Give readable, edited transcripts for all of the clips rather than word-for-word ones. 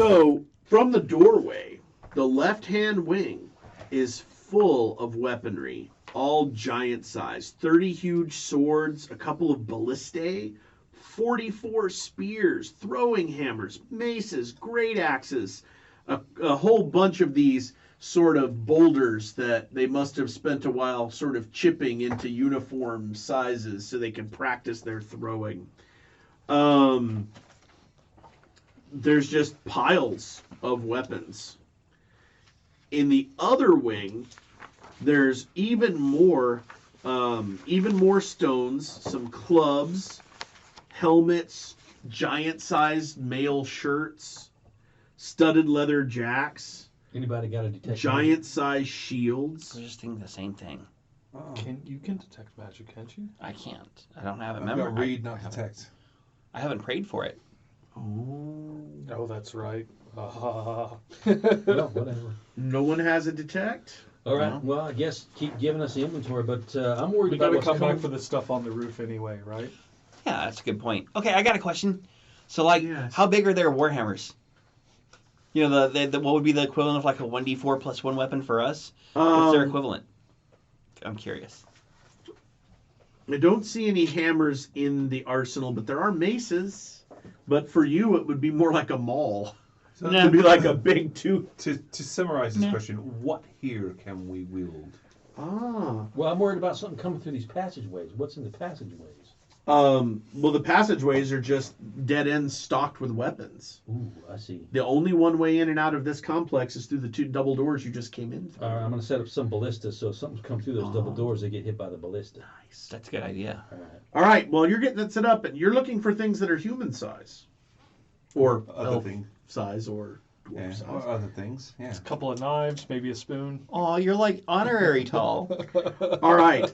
So, from the doorway, the left-hand wing is full of weaponry, all giant size. 30 huge swords, a couple of ballistae, 44 spears, throwing hammers, maces, great axes, a whole bunch of these sort of boulders that they must have spent a while sort of chipping into uniform sizes so they can practice their throwing. There's just piles of weapons. In the other wing, there's even more stones, some clubs, helmets, giant-sized mail shirts, studded leather jacks. Anybody got a detection? Giant-sized shields. I was just thinking the same thing. Oh. You can detect magic, can't you? I can't. I don't have it I've memorized. got read, not detect. I haven't prayed for it. Oh, that's right. Well, whatever. No one has a detect? All right. No. Well, I guess keep giving us the inventory, but I'm worried We about gotta what's come coming. back for the stuff on the roof anyway, right? Yeah, that's a good point. Okay, I got a question. So, like, Yes. how big are their warhammers? You know, the what would be the equivalent of like a 1d4 plus 1 weapon for us? What's their equivalent? I'm curious. I don't see any hammers in the arsenal, but there are maces. But for you, it would be more like a maul. So It would be like a big to summarize this question, what here can we wield? Ah. Well, I'm worried about something coming through these passageways. What's in the passageways? Well, the passageways are just dead ends stocked with weapons. Ooh, I see. The only one way in and out of this complex is through the 2 double doors you just came in through. All right, I'm going to set up some ballistas, so if something's come through those double doors, they get hit by the ballista. Nice. That's a good idea. All right. All right, well, you're getting that set up, and you're looking for things that are human size. Or Other elf thing. size, or dwarf Yeah, size. or other things. Yeah. A couple of knives, maybe a spoon. Oh, you're like honorary tall. All right.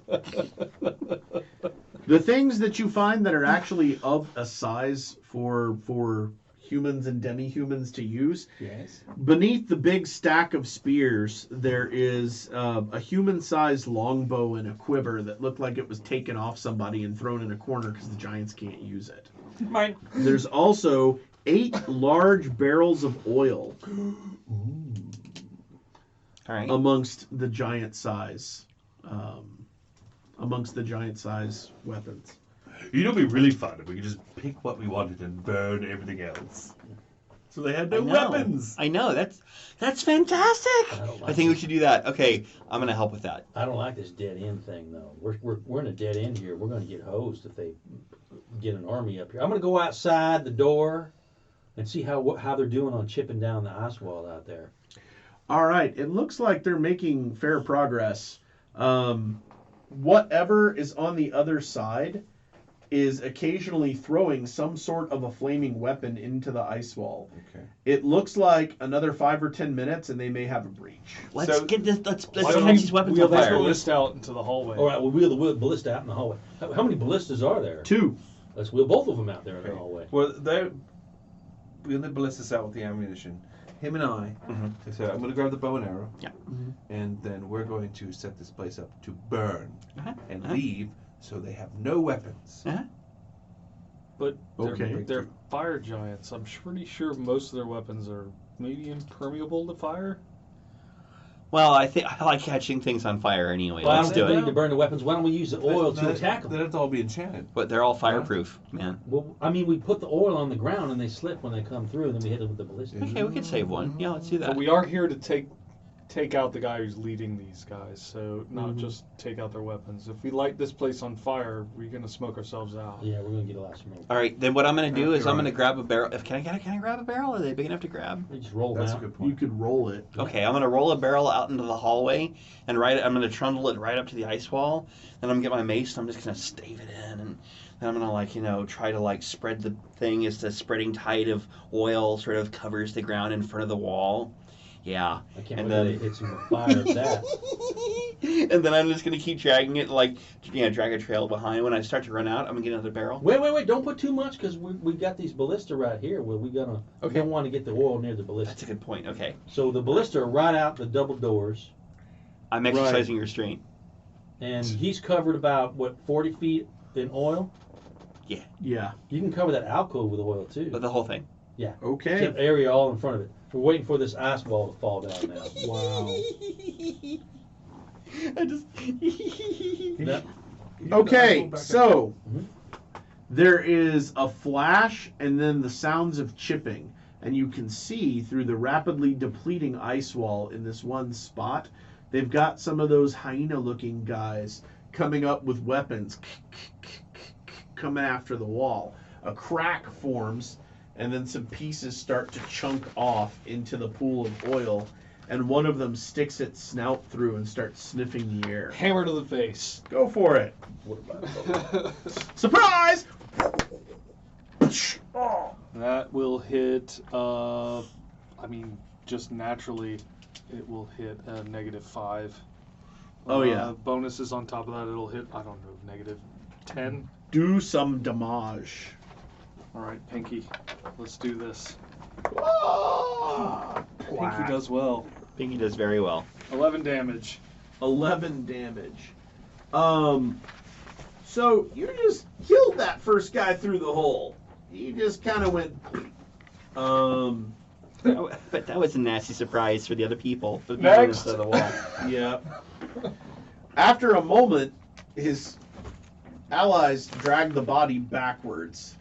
The things that you find that are actually of a size for humans and demi-humans to use, Yes. beneath the big stack of spears, there is a human-sized longbow and a quiver that looked like it was taken off somebody and thrown in a corner because the giants can't use it. Mine. There's also 8 large barrels of oil All right. amongst the giant size weapons. You know, it'd be really fun if we could just pick what we wanted and burn everything else. So they had no weapons. I know. That's fantastic. I think we should do that. Okay, I'm gonna help with that. I don't like this dead end thing though. We're in a dead end here. We're going to get hosed if they get an army up here. I'm going to go outside the door and see how they're doing on chipping down the ice wall out there. All right, it looks like they're making fair progress. Whatever is on the other side is occasionally throwing some sort of a flaming weapon into the ice wall. Okay. It looks like another 5 or 10 minutes, and they may have a breach. Let's So- get this. Let's Why don't catch we these weapons wheel on this fire. ballista out into the hallway? All right, we'll wheel the ballista out in the hallway. How many ballistas are there? 2. Let's wheel both of them out there in the Okay. hallway. Well, we're going to ballistas out with the ammunition. Him and I. Mhm. So I'm going to grab the bow and arrow. Yeah. And then we're going to set this place up to burn Uh-huh. and Uh-huh. leave so they have no weapons. Uh-huh. But Okay. they're fire giants. I'm pretty sure most of their weapons are maybe impermeable to fire. Well, I think I like catching things on fire anyway. Well, I Let's don't do think we it. need to burn the weapons. Why don't we use the oil to attack They them? have to all be enchanted. But they're all fireproof, man. Well, I mean, we put the oil on the ground and they slip when they come through, and then we hit it with the ballista. Okay, we could save one. Yeah, let's do that. But we are here to take out the guy who's leading these guys, so not just take out their weapons. If we light this place on fire, we're gonna smoke ourselves out. Yeah, we're gonna get a lot of smoke. All right, then what I'm gonna do is you're I'm gonna right. grab a barrel. Can I grab a barrel? Are they big enough to grab? We just roll them That's a out. good You point. could roll it. Okay, I'm gonna roll a barrel out into the hallway and I'm gonna trundle it right up to the ice wall. Then I'm gonna get my mace and I'm just gonna stave it in, and then I'm gonna try to spread the thing as the spreading tide of oil sort of covers the ground in front of the wall. Yeah. I can't And wait till then- it hits them with fire of that. And then I'm just gonna keep dragging it, drag a trail behind. When I start to run out, I'm gonna get another barrel. Wait! Don't put too much because we got these ballista right here. Where we don't want to get the oil near the That's ballista. a good point. Okay, So the ballista are right out the double doors, I'm exercising restraint. and he's covered about 40 feet in oil. Yeah. You can cover that alcove with oil too. But the whole thing. Yeah. Okay. Kept area all in front of it. We're waiting for this ice wall to fall down now. Wow. I just. That- Okay, so Mhm. there is a flash and then the sounds of chipping, and you can see through the rapidly depleting ice wall in this one spot, they've got some of those hyena-looking guys coming up with weapons, coming after the wall. A crack forms, and then some pieces start to chunk off into the pool of oil, and one of them sticks its snout through and starts sniffing the air. Hammer to the face. Go for it. What about Surprise! That will hit, just naturally, it will hit a -5. Oh, yeah. Bonuses on top of that, it'll hit, I don't know, -10. Do some damage. All right, Pinky, let's do this. Ah, Pinky does well. Pinky does very well. 11 damage. 11 damage. So you just killed that first guy through the hole. He just kind of went. But that was a nasty surprise for the other people. For the Next. people on the wall. Yeah. After a moment, his allies drag the body backwards,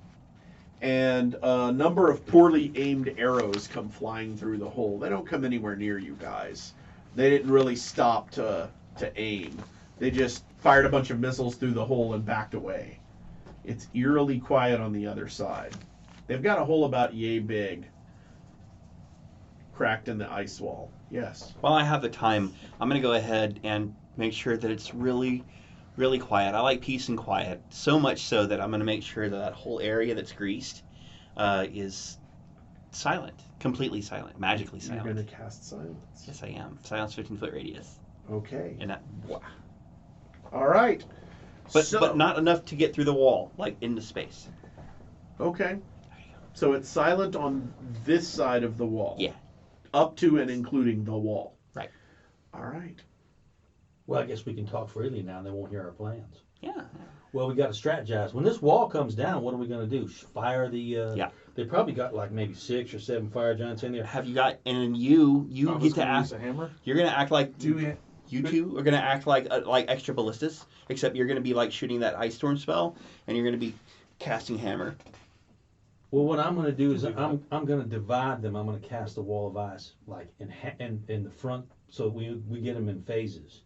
and a number of poorly aimed arrows come flying through the hole. They don't come anywhere near you guys. They didn't really stop to aim. They just fired a bunch of missiles through the hole and backed away. It's eerily quiet on the other side. They've got a hole about yay big, cracked in the ice wall. Yes. While I have the time, I'm going to go ahead and make sure that it's really, really quiet. I like peace and quiet, so much so that I'm going to make sure that that whole area that's greased is silent, completely silent, magically silent. You're going to cast silence. Yes, I am. Silence 15-foot radius. Okay. And that, All right. but not enough to get through the wall, like into space. Okay. So it's silent on this side of the wall. Yeah. Up to and including the wall. Right. All right. Well, I guess we can talk freely now and they won't hear our plans. Yeah. Well, we got to strategize. When this wall comes down, what are we going to do? Fire the... Yeah. They probably got like maybe 6 or 7 fire giants in there. Have you got, and you I was get to gonna act, use a hammer. you're going to act like, Do you two are going to act like extra ballistas, except you're going to be like shooting that ice storm spell, and you're going to be casting hammer. Well, what I'm going to do is I'm going to divide them. I'm going to cast a wall of ice like in the front, so we get them in phases.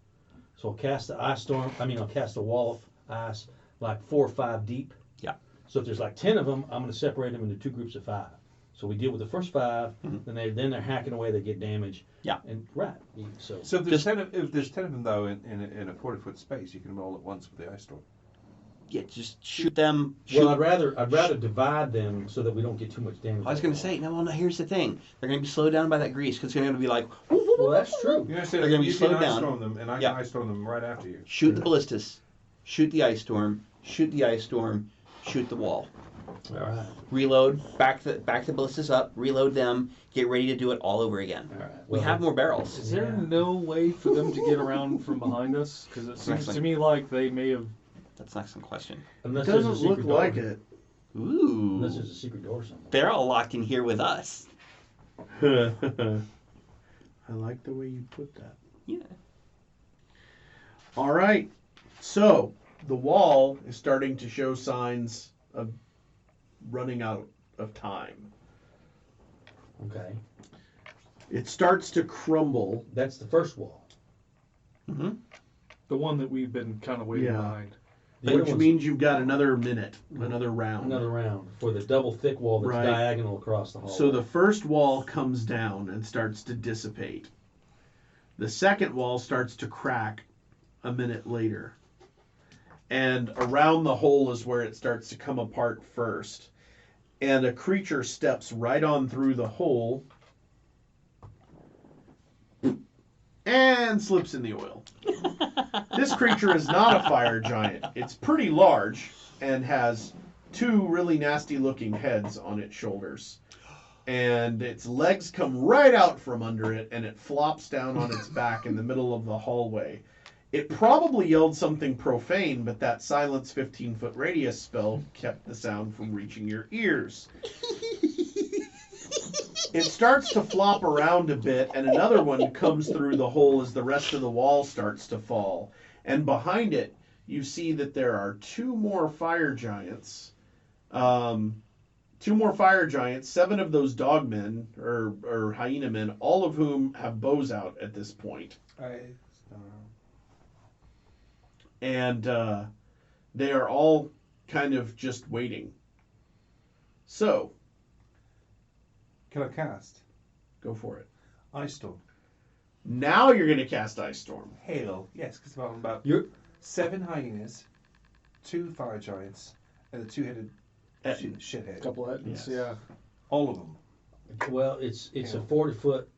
So I'll cast the ice storm. I'll cast a wall of ice like 4 or 5 deep. Yeah. So if there's like 10 of them, I'm going to separate them into 2 groups of 5. So we deal with the first 5, then they're hacking away. They get damage. Yeah. And So if there's 10 of them though in a 40-foot space, you can roll at once with the ice storm. Yeah, just shoot them. well, I'd rather divide them so that we don't get too much damage. I was going to say, no, here's the thing. They're going to be slowed down by that grease because they're going to be like, Well, that's true. You know, They're gonna be you slowed can down. ice storm them, and I Yeah. can ice storm them right after you. shoot the ballistas, shoot the ice storm, shoot the ice storm, shoot the wall. All right. Reload, back the ballistas up, reload them, get ready to do it all over again. All right. We have more barrels. Is there Yeah. no way for them to get around from behind us? Because it seems to me like they may have. That's an excellent question. Unless It there's a doesn't look secret like door. it. Ooh. Unless there's a secret door somewhere. They're all locked in here with us. I like the way you put that. Yeah. All right. So the wall is starting to show signs of running out of time. Okay. It starts to crumble. That's the first wall. Mm-hmm. The one that we've been kind of waiting Yeah. behind. The other Which one's means you've got another minute, another round. another round for the double thick wall that's Right. diagonal across the hall. So the first wall comes down and starts to dissipate. The second wall starts to crack a minute later. And around the hole is where it starts to come apart first. And a creature steps right on through the hole and slips in the oil. This creature is not a fire giant. It's pretty large and has 2 really nasty looking heads on its shoulders. And its legs come right out from under it and it flops down on its back in the middle of the hallway. It probably yelled something profane, but that silence 15-foot radius spell kept the sound from reaching your ears. it starts to flop around a bit, and another one comes through the hole as the rest of the wall starts to fall. And behind it, you see that there are two more fire giants. 7 of those dogmen, or hyena men, all of whom have bows out at this point. And they are all kind of just waiting. So, Can I cast? go for it. Ice Storm. Now you're going to cast Ice Storm. Halo. Yes, because I'm about You're 7 hyenas, 2 fire giants, and a 2-headed shithead. Couple of Ettins, Yes. yeah. All of them. well. It's a 40-foot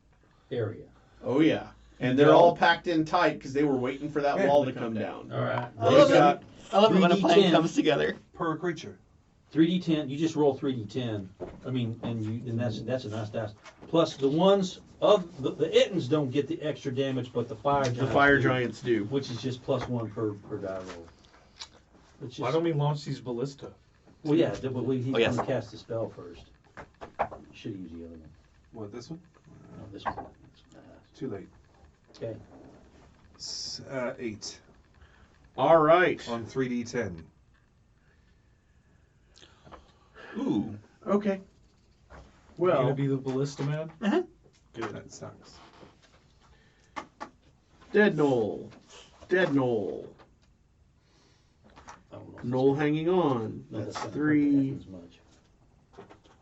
area. Oh, yeah. And they're all packed in tight because they were waiting for that Yeah, wall they to come down. All right. I love They've got I love it when a 3d10. plan comes together. Per creature. 3d10. You just roll 3d10. I mean, and that's a nice dice. Plus the ones of the Ettins don't get the extra damage, but the fire giants the fire do, giants do. which is just +1 per die roll. It's Why just, don't we launch these ballista? well, yeah, he's Oh, yes. going to cast the spell first. Should have used the other one. What, this one? No, this one. Too late. Okay. 8 All right. on 3d10. Ooh. Okay. You gonna Well, be the ballista man? Uh-huh. Good. That sucks. dead Knoll. Dead Knoll. I don't know if Knoll hanging on. no, That's not gonna hurt the 3. Ettins much.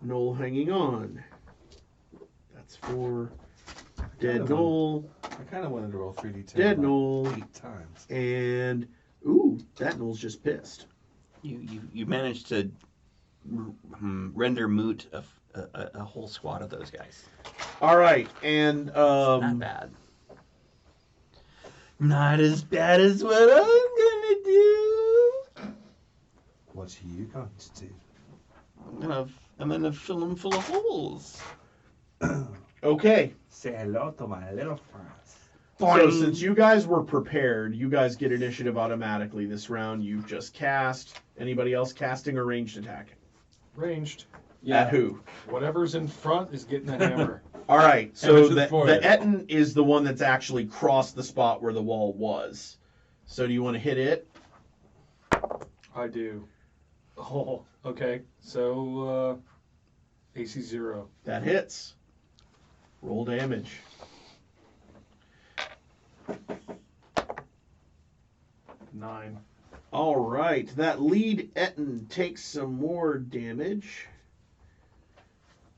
Knoll hanging on. That's 4. Dead Kinda Knoll. I kind of wanted to roll 3d10. Dead about Knoll. 8 times. And, ooh, that Knoll's just pissed. You managed to render moot a whole squad of those guys. All right. And, Not bad. Not as bad as what I'm gonna do. What are you going to do? I'm gonna fill them full of holes. okay. Say hello to my little friends. So since you guys were prepared, you guys get initiative automatically this round. You've just cast. Anybody else casting or ranged attacking? Ranged. At who? Whatever's in front is getting a hammer. All right. So Hammer to the the forehead. Ettin is the one that's actually crossed the spot where the wall was. So do you want to hit it? I do. Oh, okay. So, AC 0. That hits. Roll damage. 9. All right. That lead Ettin takes some more damage.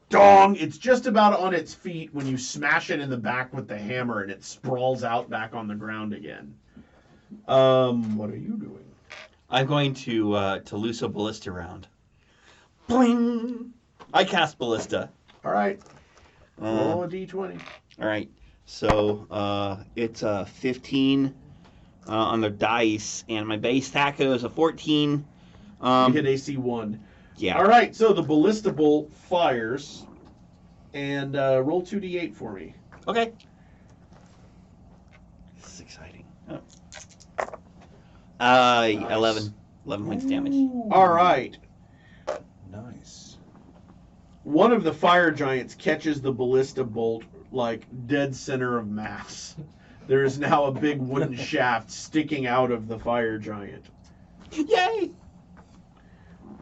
Dong! It's just about on its feet when you smash it in the back with the hammer and it sprawls out back on the ground again. What are you doing? I'm going to loose a ballista round. Boing! I cast ballista. All right. Roll Uh, a d20. all right. So it's a 15 on the dice, and my base taco is a 14. You hit AC 1. Yeah. All right, so the ballista bolt fires, and roll 2d8 for me. Okay. This is exciting. Oh. Nice. 11 points damage. All right. Nice. One of the fire giants catches the ballista bolt like dead center of mass. There is now a big wooden shaft sticking out of the fire giant. Yay!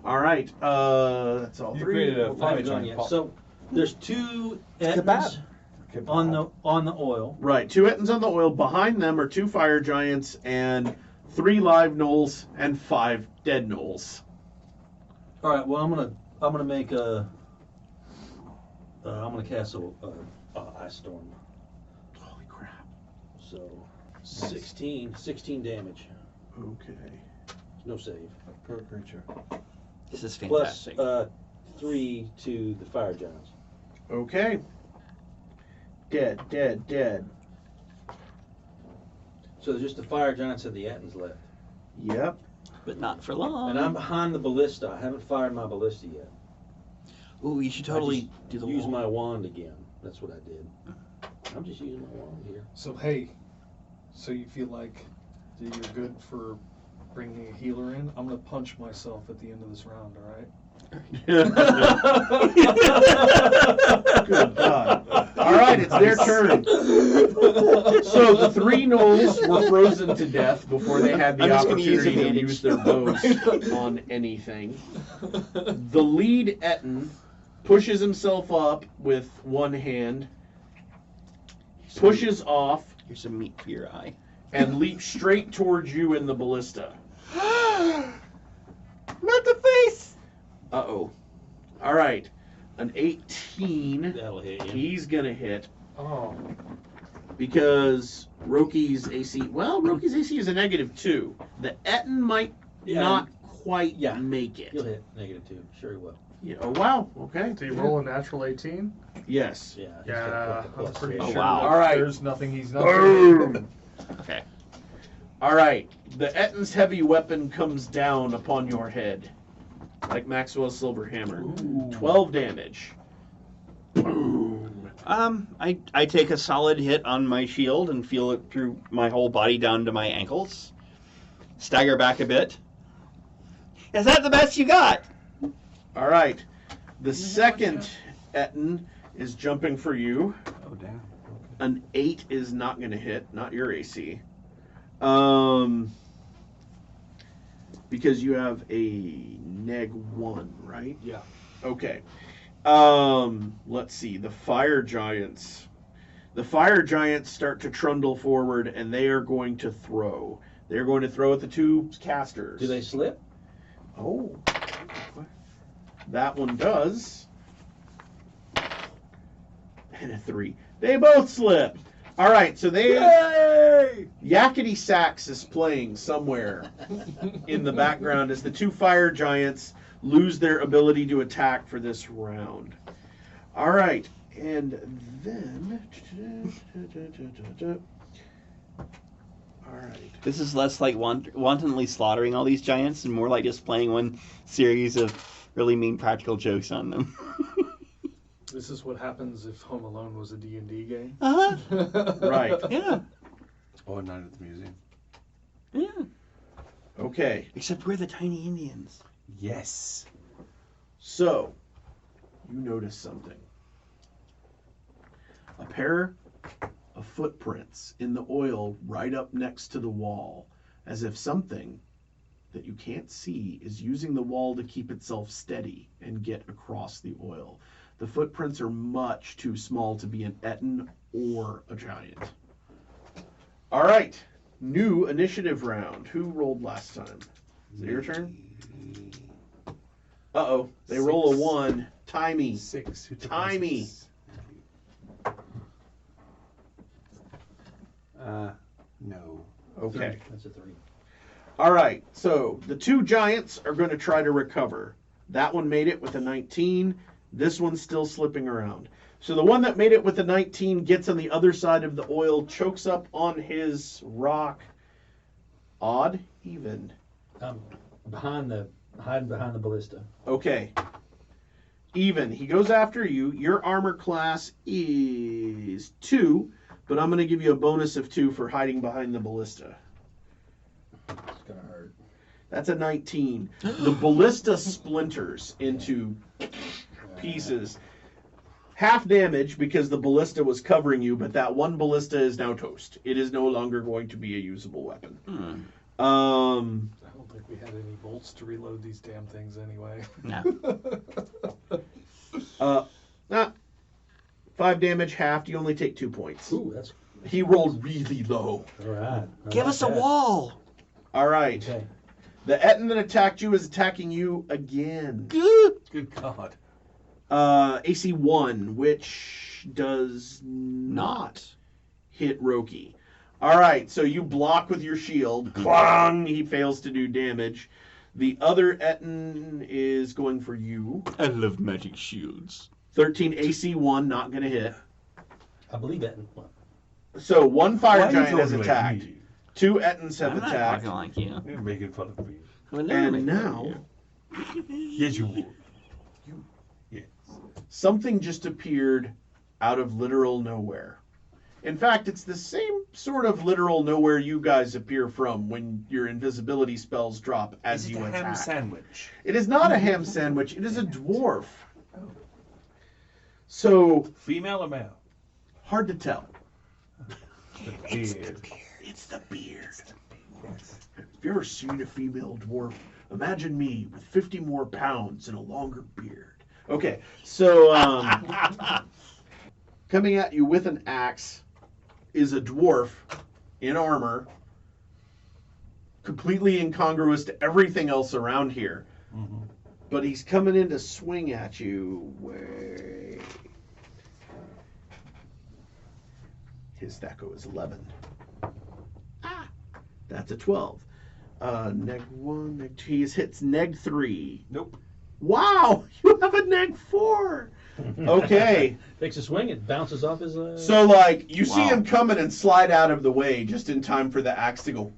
All right, that's all You 3. created a I fire haven't done giant yet. pop. So there's 2 Kebab. Ettins Kebab. on the oil. Right, 2 Ettins on the oil. Behind them are 2 fire giants and 3 live gnolls and 5 dead gnolls. All right. Well, I'm gonna make a. I'm gonna cast a ice storm. Holy crap. So 16 damage. Okay. No save. Per creature. This is Plus fantastic. 3 to the fire giants. Okay. Dead. So there's just the fire giants and the Attons left. Yep. But not for long. And I'm behind the ballista. I haven't fired my ballista yet. Ooh, you should I totally just do the use wall. my wand again. That's what I did. I'm just using my wand here. So, hey, so you feel like that you're good for bringing a healer in? I'm going to punch myself at the end of this round, all right? Good God. All right, it's their turn. So the 3 gnolls were frozen to death before they had the I'm just gonna use opportunity to advantage. use their bows on anything. The lead Etten pushes himself up with one hand, pushes off, Here's some meat for your eye. and leaps straight towards you in the ballista. Not the face! Uh-oh. All right. An 18. That'll hit you. He's going to hit Oh. because Roki's AC... Well, Roki's AC is a -2. The Etten might Yeah. not quite Yeah. make it. He'll hit -2. Sure he will. Yeah. Oh, wow. Okay. Did he roll a natural 18? Yes. Yeah. he's Yeah, got the I'm plus pretty 3. sure. wow. All right. There's nothing he's not Boom. doing. Okay. All right. The Etten's heavy weapon comes down upon your head. Like Maxwell's silver hammer. 12 damage. Boom. I take a solid hit on my shield and feel it through my whole body down to my ankles. Stagger back a bit. Is that the best you got? All right. The second Etten is jumping for you. Oh, damn. An 8 is not going to hit, not your AC. Because you have a -1, right? Yeah. Okay. Let's see. The fire giants. The fire giants start to trundle forward, and they are going to throw. They're going to throw at the 2 casters. Do they slip? Oh. That one does. And a 3. They both slip. All right, so they... Yay! Yakety Sax is playing somewhere in the background as the 2 fire giants lose their ability to attack for this round. All right, and then... All right. This is less like wantonly slaughtering all these giants and more like just playing one series of really mean practical jokes on them. This is what happens if Home Alone was a D&D game. Uh-huh. Right. Yeah. Or Night at the Museum. Yeah. Okay, Except we're the tiny Indians. Yes. so you notice something. A pair of footprints in the oil right up next to the wall, as if something that you can't see is using the wall to keep itself steady and get across the oil. The footprints are much too small to be an Etten or a giant. All right, new initiative round. Who rolled last time? Is it your turn? Uh-oh, they roll a 1. Timey. 6. Who took Timey. 6? No. Okay. That's a 3. All right, so the 2 giants are going to try to recover. That one made it with a 19. This one's still slipping around. So the one that made it with a 19 gets on the other side of the oil, chokes up on his rock. Odd, even. Hiding behind the ballista. Okay. Even. He goes after you. Your armor class is 2, but I'm going to give you a bonus of 2 for hiding behind the ballista. It's gonna hurt. That's a 19. The ballista splinters into pieces. Half damage because the ballista was covering you, but that one ballista is now toast. It is no longer going to be a usable weapon. I don't think we had any bolts to reload these damn things anyway. No. 5 damage, halved. You only take 2 points. Ooh, that's He rolled really low. all right. Give us a wall. All right. Okay. The Etten that attacked you is attacking you again. Good God. AC 1, which does not hit Roki. All right, so you block with your shield. Clang! He fails to do damage. The other Etten is going for you. I love magic shields. 13 AC 1, not going to hit. I believe that. So 1 Why fire are you giant has talking like attacked. me? 2 Ettens have I'm not attacked. talking like you. You're making fun of me. I would never And make fun of now, you. Yes, you would. Yes. something just appeared out of literal nowhere. In fact, it's the same sort of literal know where you guys appear from when your invisibility spells drop as Is it you a attack. ham sandwich? It is not a ham sandwich. It is a dwarf. So Female or male? hard to tell. The beard. It's the beard. Yes. Have you ever seen a female dwarf? Imagine me with 50 more pounds and a longer beard. Okay, so coming at you with an axe is a dwarf in armor, completely incongruous to everything else around here. Mm-hmm. But he's coming in to swing at you. Way. His Thaco is 11. Ah, that's a 12. Neg 1, neg 2. He hits neg 3. Nope. Wow, you have a neg 4. Okay. Takes a swing, it bounces off his. So, like, you see Wow. him coming and slide out of the way just in time for the axe to go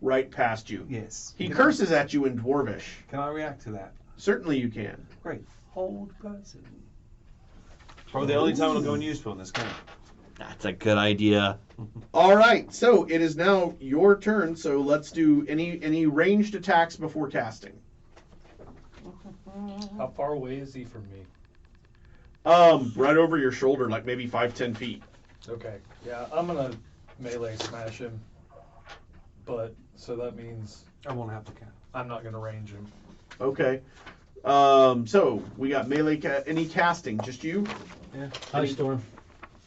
right past you. Yes. He Can curses at you in Dwarvish. Can I react to that? Certainly you can. Great. Hold person. Probably the only time it'll go in useful in this game. That's a good idea. All right, so it is now your turn. So let's do any ranged attacks before casting. How far away is he from me? Right over your shoulder, like maybe 5-10 feet. Okay. Yeah, I'm gonna melee smash him. But so that means I won't have to count. I'm not gonna range him. Okay. So we got melee. Any casting? Just you? Yeah. Ice storm.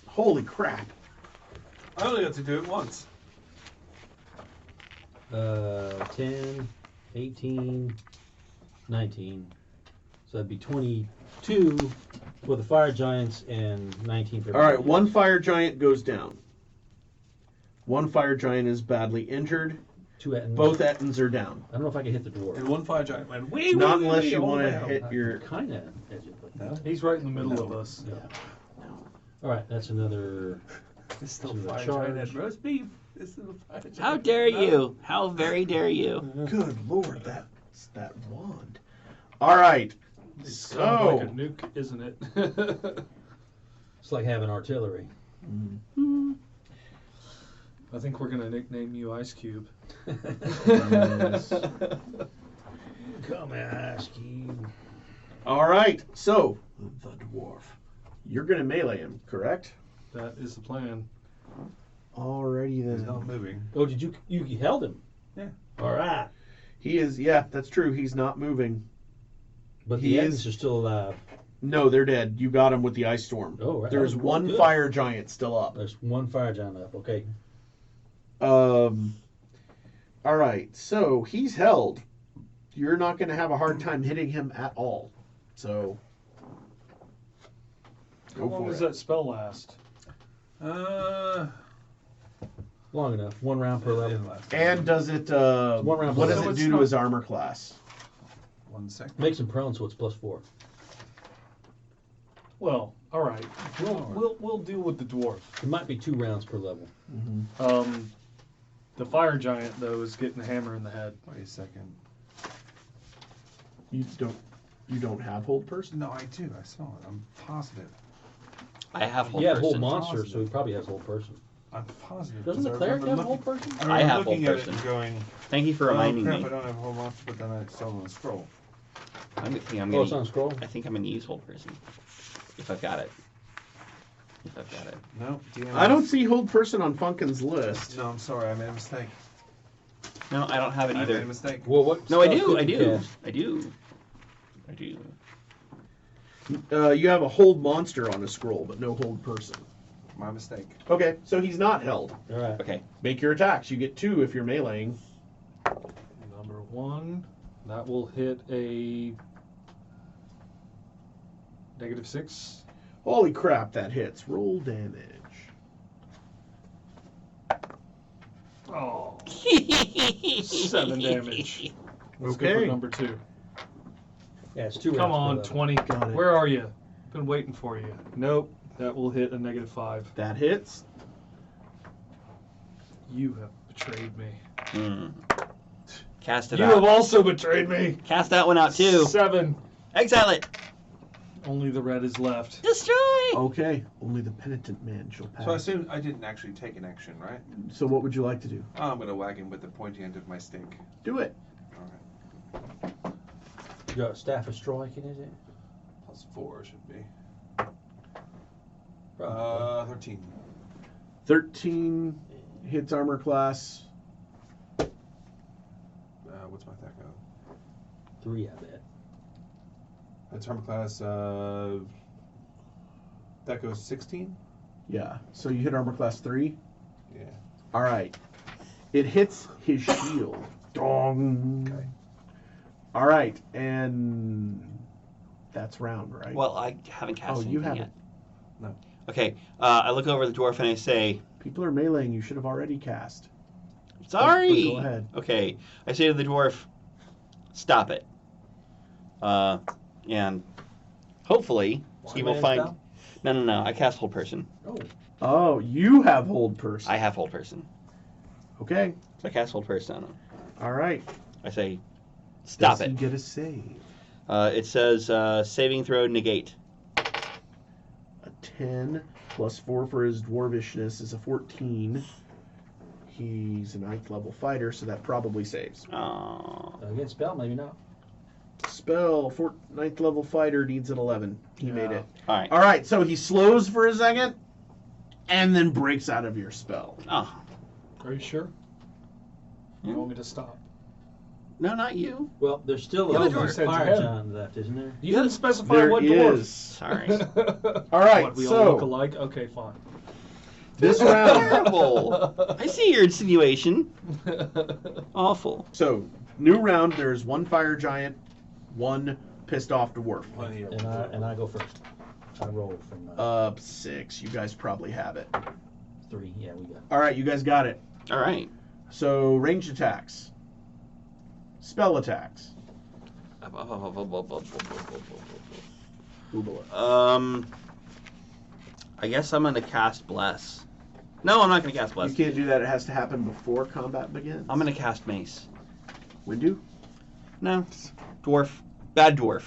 Holy crap! I only got to do it once. 10, 18, 19. So that'd be 22 for the fire giants and 19 for. All right, one fire giant goes down. One fire giant is badly injured. 2 Ettins. Both Ettins are down. I don't know if I can hit the dwarf. And one fire giant went Not unless you want to hit your. Kind of edge it, but no. He's right in the middle of us. Yeah. All right, that's another. It's still Some of the fire charge. giant had roast beef. It's still fire giant. How dare you? How very dare you? Good lord, that's that wand. All right. It sounds So like a nuke, isn't it? It's like having artillery. I think we're gonna nickname you Ice Cube. Come Ice Cube. all right. So the dwarf. You're gonna melee him, correct? That is the plan. Alrighty He's then. not moving. Oh, did you held him? Yeah. All right. He is. Yeah, that's true. He's not moving. But He the is- Ettins are still alive. No, they're dead. You got him with the ice storm. Oh, right. There's Oh, one good. fire giant still up. There's one fire giant up. Okay. All right. So he's held. You're not going to have a hard time hitting him at all. So How go long for does it. that spell last? Long enough. 1 round per level. And does it? One round What per does level. it do to his armor class? 1 second. Makes him prone, so it's +4. Well, all right. We'll deal with the dwarf. It might be 2 rounds per level. The fire giant though is getting a hammer in the head. Wait a second. You don't have hold person? No, I do. I saw it. I'm positive. I have whole He had whole person. monster, so Positive. he probably has whole person. I'm positive. Doesn't the 'cause I cleric remember have whole looking- person? I have looking whole at it and person. going, Thank you for oh reminding crap, me. I don't have a whole monster, but then I saw it on the scroll. I'm Oh, it's on gonna. scroll. I think I'm gonna use whole person. If I've got it. If I've got it. No, DM. I don't see hold person on Funkin's list. No, I'm sorry. I made a mistake. No, I don't have it I made a either. mistake. Well, what? No, I spell do. could I you do. cast? I do. I do. You have a hold monster on a scroll, but no hold person. My mistake. Okay, so he's not held. All right. Okay. Make your attacks. You get 2 if you're meleeing. Number 1, that will hit a -6. Holy crap, that hits. Roll damage. Oh, 7 damage. Let's go for Okay. number 2. Yeah, it's 2 rounds. Come per on, level. 20. Got it. Where are you? Been waiting for you. Nope, that will hit a -5. That hits. You have betrayed me. Hmm. Cast it You have out. also betrayed me. Cast that one out too. 7. Exile it. Only the red is left. Destroy. Okay, only the penitent man shall pass. So I assume I didn't actually take an action, right? So what would you like to do? Oh, I'm going to whack him with the pointy end of my stick. Do it. Alright. You got a staff of striking, is it? +4 should be. Probably. 13. 13 hits armor class. What's my attack go? 3, I bet. That's armor class. That goes 16. Yeah. So you hit armor class 3. Yeah. All right. It hits his shield. Dong. Okay. All right, and that's round, right? Well, I haven't cast Oh, anything you haven't. yet. No. Okay, I look over at the dwarf and I say, People are meleeing. You should have already cast. sorry! Go ahead. Okay, I say to the dwarf, stop it. And hopefully he will One-man find... spell? No, I cast Hold Person. Oh, Oh, you have hold person. I have Hold Person. Okay. So I cast Hold Person on him. All right. I say, stop Does he it. get a save? It says, saving throw negate. A 10 plus 4 for his dwarvishness is a 14. He's a 9th level fighter, so that probably saves. Oh. against spell, maybe not. Spell, 9th level fighter needs an 11. He made it. All right. All right, so he slows for a second and then breaks out of your spell. Oh. Are you sure? Yeah. You want me to stop? No, not you. Well, there's still Yeah, a the little dwarf. fire giant left, isn't there? You didn't specify There what dwarf. is. Sorry. All right, What, we all so look alike? Okay, fine. this round. Terrible. I see your insinuation. Awful. So, new round, there's one fire giant, one pissed off dwarf. And I go first. I roll from 6. You guys probably have it. 3. Yeah, we got it. All right, you guys got it. All right. So, ranged attacks, spell attacks. I guess I'm gonna cast Bless. No, I'm not gonna cast You Bless. can't do that. It has to happen before combat begins. I'm gonna cast Mace. Windu? No. Dwarf. Bad dwarf.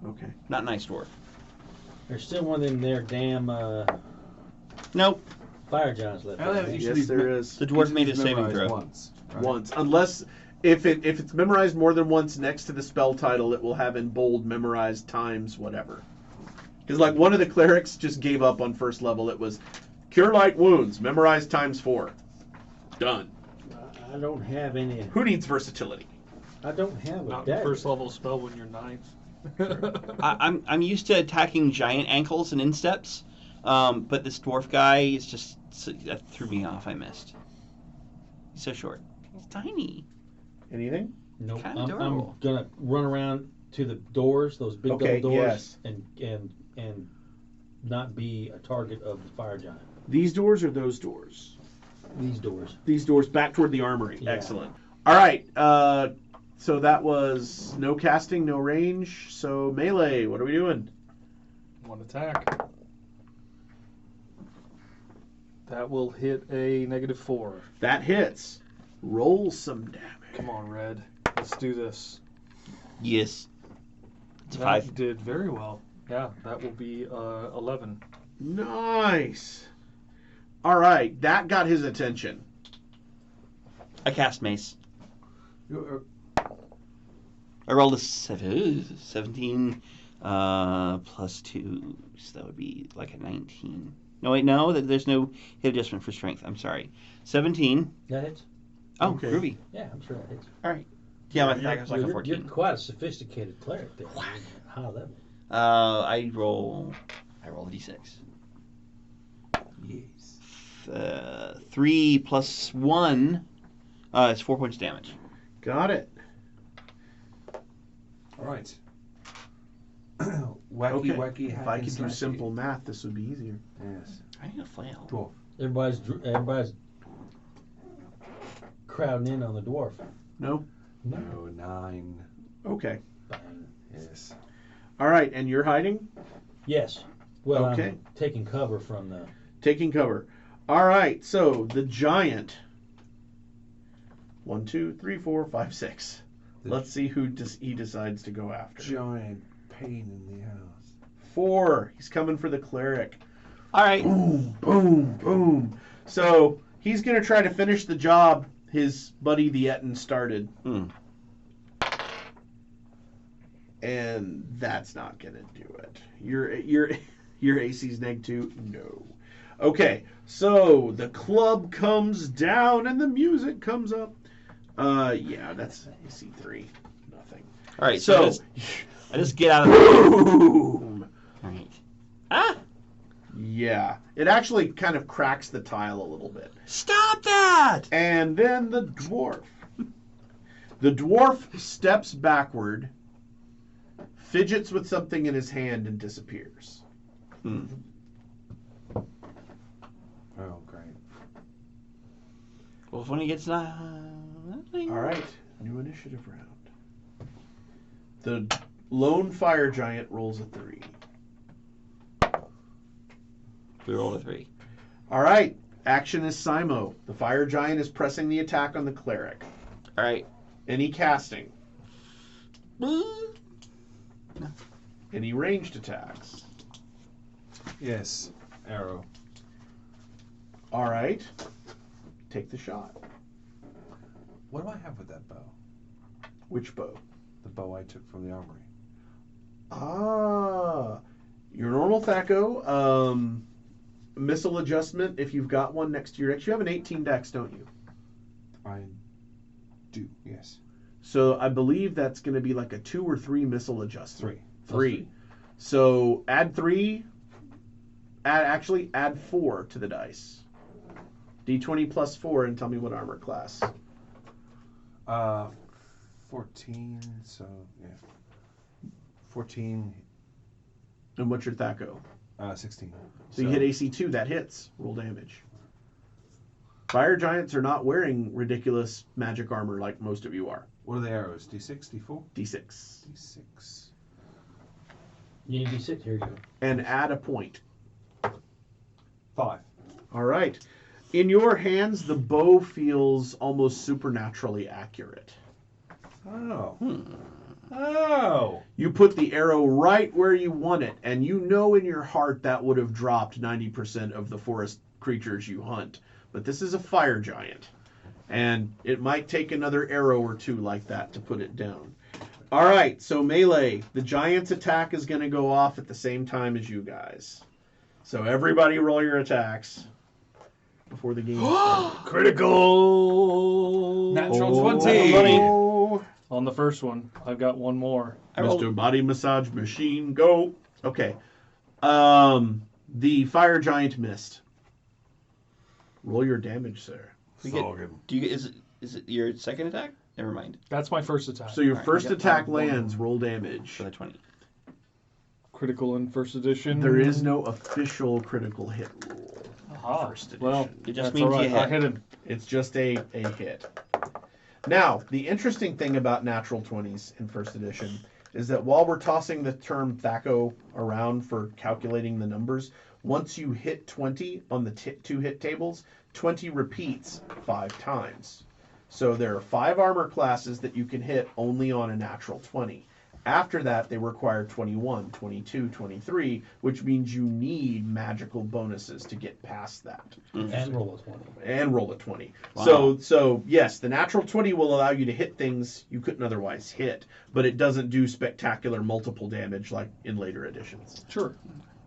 Okay. Not nice dwarf. There's still one of them there damn Nope. fire giants left. I don't know, isn't you there? should Yes, there is. The dwarf made a saving Memorized throw. once. Right? Once. Unless, if it's memorized more than once next to the spell title, it will have in bold memorized times whatever. Because, like, one of the clerics just gave up on first level. It was Cure Light Wounds, memorized times 4. Done. I don't have any. Who needs versatility? I don't have a Not the dagger. first level spell when you're 9th. I'm used to attacking giant ankles and insteps, but this dwarf guy is just that threw me off. I missed. He's so short. He's tiny. Anything? Nope. Kinda I'm adorable. gonna run around to the doors, those big Okay, double doors, yes. and not be a target of the fire giant. These doors or those doors? These doors. These doors back toward the armory. Yeah. Excellent. All right. So that was no casting, no range. So melee. What are we doing? One attack. That will hit a -4. That hits. Roll some damage. Come on, Red. Let's do this. Yes. It's That 5. did very well. Yeah, that will be 11. Nice. All right, that got his attention. I cast Mace. You- I rolled a 17 plus 2, so that would be like a 19. No, wait, no, there's no hit adjustment for strength. I'm sorry. 17. That hits? Oh, Okay. groovy. Yeah, I'm sure that hits. All right. Yeah, my attack was like a You're 14. quite a sophisticated cleric there. High level. I roll a d6. Yes. 3 plus 1 is 4 points of damage. Got it. All right. Okay. wacky. If hack I and could do slashy. simple math, this would be easier. Yes. I need a flail. Dwarf. Everybody's crowding in on the dwarf. No? No, 9. Okay. Bang. Yes. All right, and you're hiding? Yes. Well, Okay. I'm taking cover from the. Taking cover. All right, so the giant. 1, 2, 3, 4, 5, 6. Let's see who he decides to go after. Giant pain in the ass. 4. He's coming for the cleric. All right. Boom, boom, boom. So he's going to try to finish the job his buddy the Etten started. Hmm. And that's not going to do it. Your AC's -2? No. Okay, so the club comes down and the music comes up. Yeah, that's AC 3. Nothing. All right. So, I just get out of the. boom. All right. Ah! Yeah, it actually kind of cracks the tile a little bit. Stop that! And then the dwarf. The dwarf steps backward, fidgets with something in his hand, and disappears. Hmm. Oh, great. Well, when he gets All right, new initiative round. The lone fire giant rolls a 3. we rolled a 3. All right, action is Simo. The fire giant is pressing the attack on the cleric. All right. Any casting? Any ranged attacks? Yes. Arrow. All right, take the shot. What do I have with that bow? Which bow? The bow I took from the armory. Ah, your normal THAC0. Missile adjustment, if you've got one next to your dex. You have an 18 dex, don't you? I do, yes. So I believe that's going to be like a 2 or 3 missile adjustment. 3. 3. So add 3. Add 4 to the dice. D20 plus 4 and tell me what armor class. 14, so, yeah. 14, And what's your THAC0? 16. So you hit AC 2, that hits. Roll damage. Fire giants are not wearing ridiculous magic armor like most of you are. What are the arrows? D6, D4? D6. D6. You need D6. Here you go. And add a point. 5. All right. In your hands, the bow feels almost supernaturally accurate. Oh. Oh. You put the arrow right where you want it, and you know in your heart that would have dropped 90% of the forest creatures you hunt. But this is a fire giant, and it might take another arrow or two like that to put it down. All right, so melee. The giant's attack is going to go off at the same time as you guys. So everybody roll your attacks before the game starts. Critical! Natural Oh, 20. On the first one, I've got one more. Mr. Body Massage Machine, go. Okay. The fire giant missed. Roll your damage, sir. We get- Sorghum. Do you is it your second attack? Never mind. That's my first attack. So your Alright, first I got attack one. lands, roll damage. For the 20. Critical in first edition. There is no official critical hit rule. Aha. First edition. Well, It just that's means all right. you I hit. hit him. It's just a hit. Now, the interesting thing about natural 20s in first edition is that while we're tossing the term THAC0 around for calculating the numbers, once you hit 20 on the 2 hit tables, 20 repeats 5 times. So there are 5 armor classes that you can hit only on a natural 20. After that, they require 21, 22, 23, which means you need magical bonuses to get past that. And roll a 20. And roll a 20. Wow. So yes, the natural 20 will allow you to hit things you couldn't otherwise hit, but it doesn't do spectacular multiple damage like in later editions. Sure.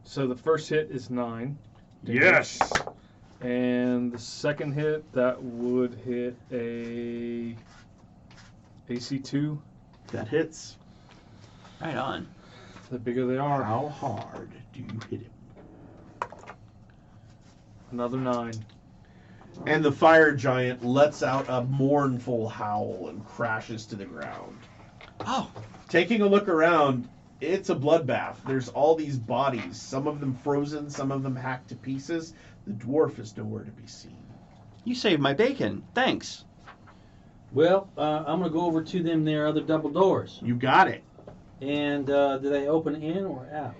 So the first hit is 9. Yes! And the second hit, that would hit a AC 2. That hits. Right on. The bigger they are. How hard do you hit him? Another 9. And the fire giant lets out a mournful howl and crashes to the ground. Oh. Taking a look around, it's a bloodbath. There's all these bodies, some of them frozen, some of them hacked to pieces. The dwarf is nowhere to be seen. You saved my bacon. Thanks. Well, I'm going to go over to them there other double doors. You got it. And do they open in or out?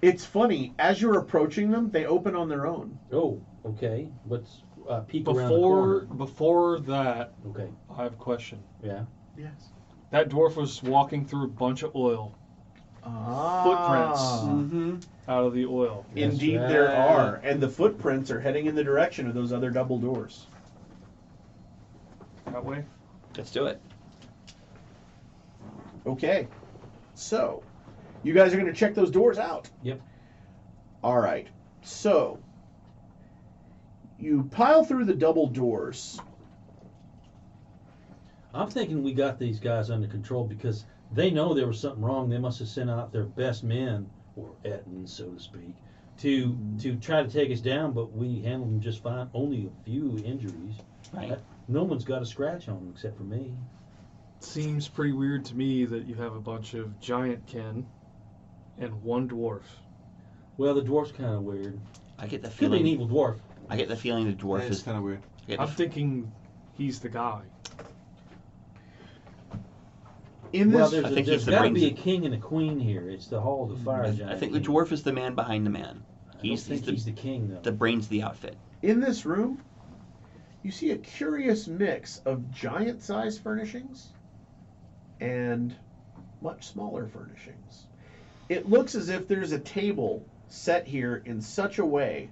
It's funny, as you're approaching them, they open on their own. Oh, okay. Let's peek around the corner. Before that, Okay, I have a question. yeah. Yes. That dwarf was walking through a bunch of oil. footprints Mm-hmm. out of the oil. Indeed, That's there right. are, and the footprints are heading in the direction of those other double doors. That way. Let's do it. Okay, so you guys are going to check those doors out. Yep. All right, so you pile through the double doors. I'm thinking we got these guys under control because they know there was something wrong. They must have sent out their best men, or Ettins, so to speak, to try to take us down. But we handled them just fine. Only a few injuries. Right. No one's got a scratch on them except for me. Seems pretty weird to me that you have a bunch of giant kin and one dwarf. Well, the dwarf's kind of weird. I get the Could be an feeling. evil dwarf. I get the feeling the dwarf It's is. kind of weird. I get the I'm thinking he's the guy. In Well, this, I think there's he's the got to be a brains- king and a queen here. It's the Hall of the Fire I Giant. think the King. dwarf is the man behind the man. I don't He's think he's the king, though. the brains of the outfit. in this room, you see a curious mix of giant-sized furnishings and much smaller furnishings. It looks as if there's a table set here in such a way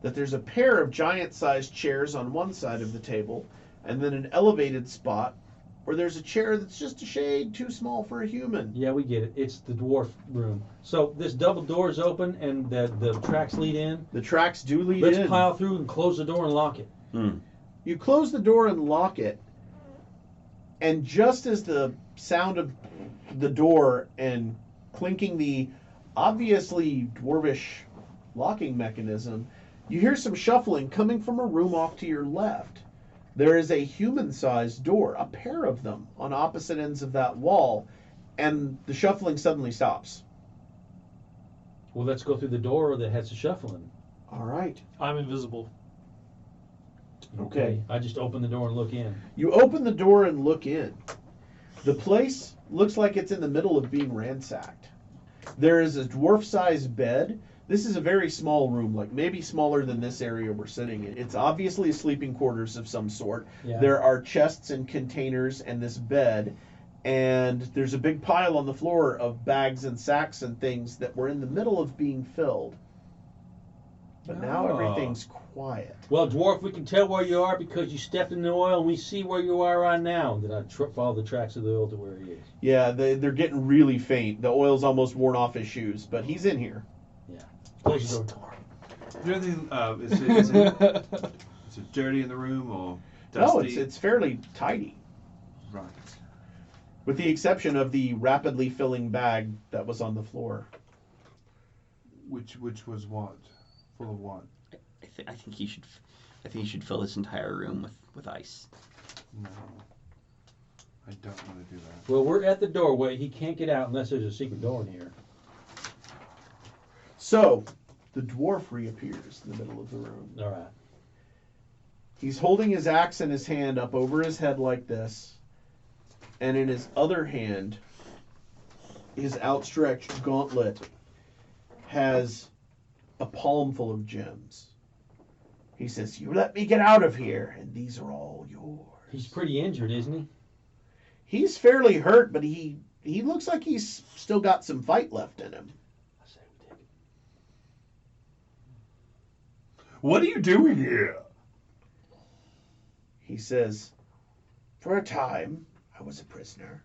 that there's a pair of giant-sized chairs on one side of the table, and then an elevated spot where there's a chair that's just a shade too small for a human. Yeah, we get it. It's the dwarf room. So this double door is open and the tracks lead in. The tracks do lead Let's in. pile through and close the door and lock it. You close the door and lock it, and just as the sound of the door and clinking the obviously dwarvish locking mechanism, you hear some shuffling coming from a room off to your left. There is a human-sized door, a pair of them, on opposite ends of that wall, and the shuffling suddenly stops. Well, let's go through the door that has the shuffling. All right. I'm invisible. Okay. I just open the door and look in. You open the door and look in. The place looks like it's in the middle of being ransacked. There is a dwarf-sized bed. This is a very small room, like maybe smaller than this area we're sitting in. It's obviously a sleeping quarters of some sort. Yeah. There are chests and containers and this bed, and there's a big pile on the floor of bags and sacks and things that were in the middle of being filled. But now Oh. everything's quiet. Well, dwarf, we can tell where you are because you stepped in the oil, and we see where you are right now. Did I follow the tracks of the oil to where he is? Yeah, they're getting really faint. The oil's almost worn off his shoes, but he's in here. Close the door. Is there anything, is it dirty in the room or dusty? No, it's fairly tidy, Right. with the exception of the rapidly filling bag that was on the floor. Which was what? Full of what? I think you should. I think you should fill this entire room with ice. No. I don't want to do that. Well, we're at the doorway. He can't get out unless there's a secret door in here. So, the dwarf reappears in the middle of the room. All right. He's holding his axe in his hand up over his head like this, and in his other hand, his outstretched gauntlet has a palm full of gems. He says, "You let me get out of here, and these are all yours." He's pretty injured, isn't he? He's fairly hurt, but he looks like he's still got some fight left in him. I say we take it. What are you doing here? He says, "For a time, I was a prisoner.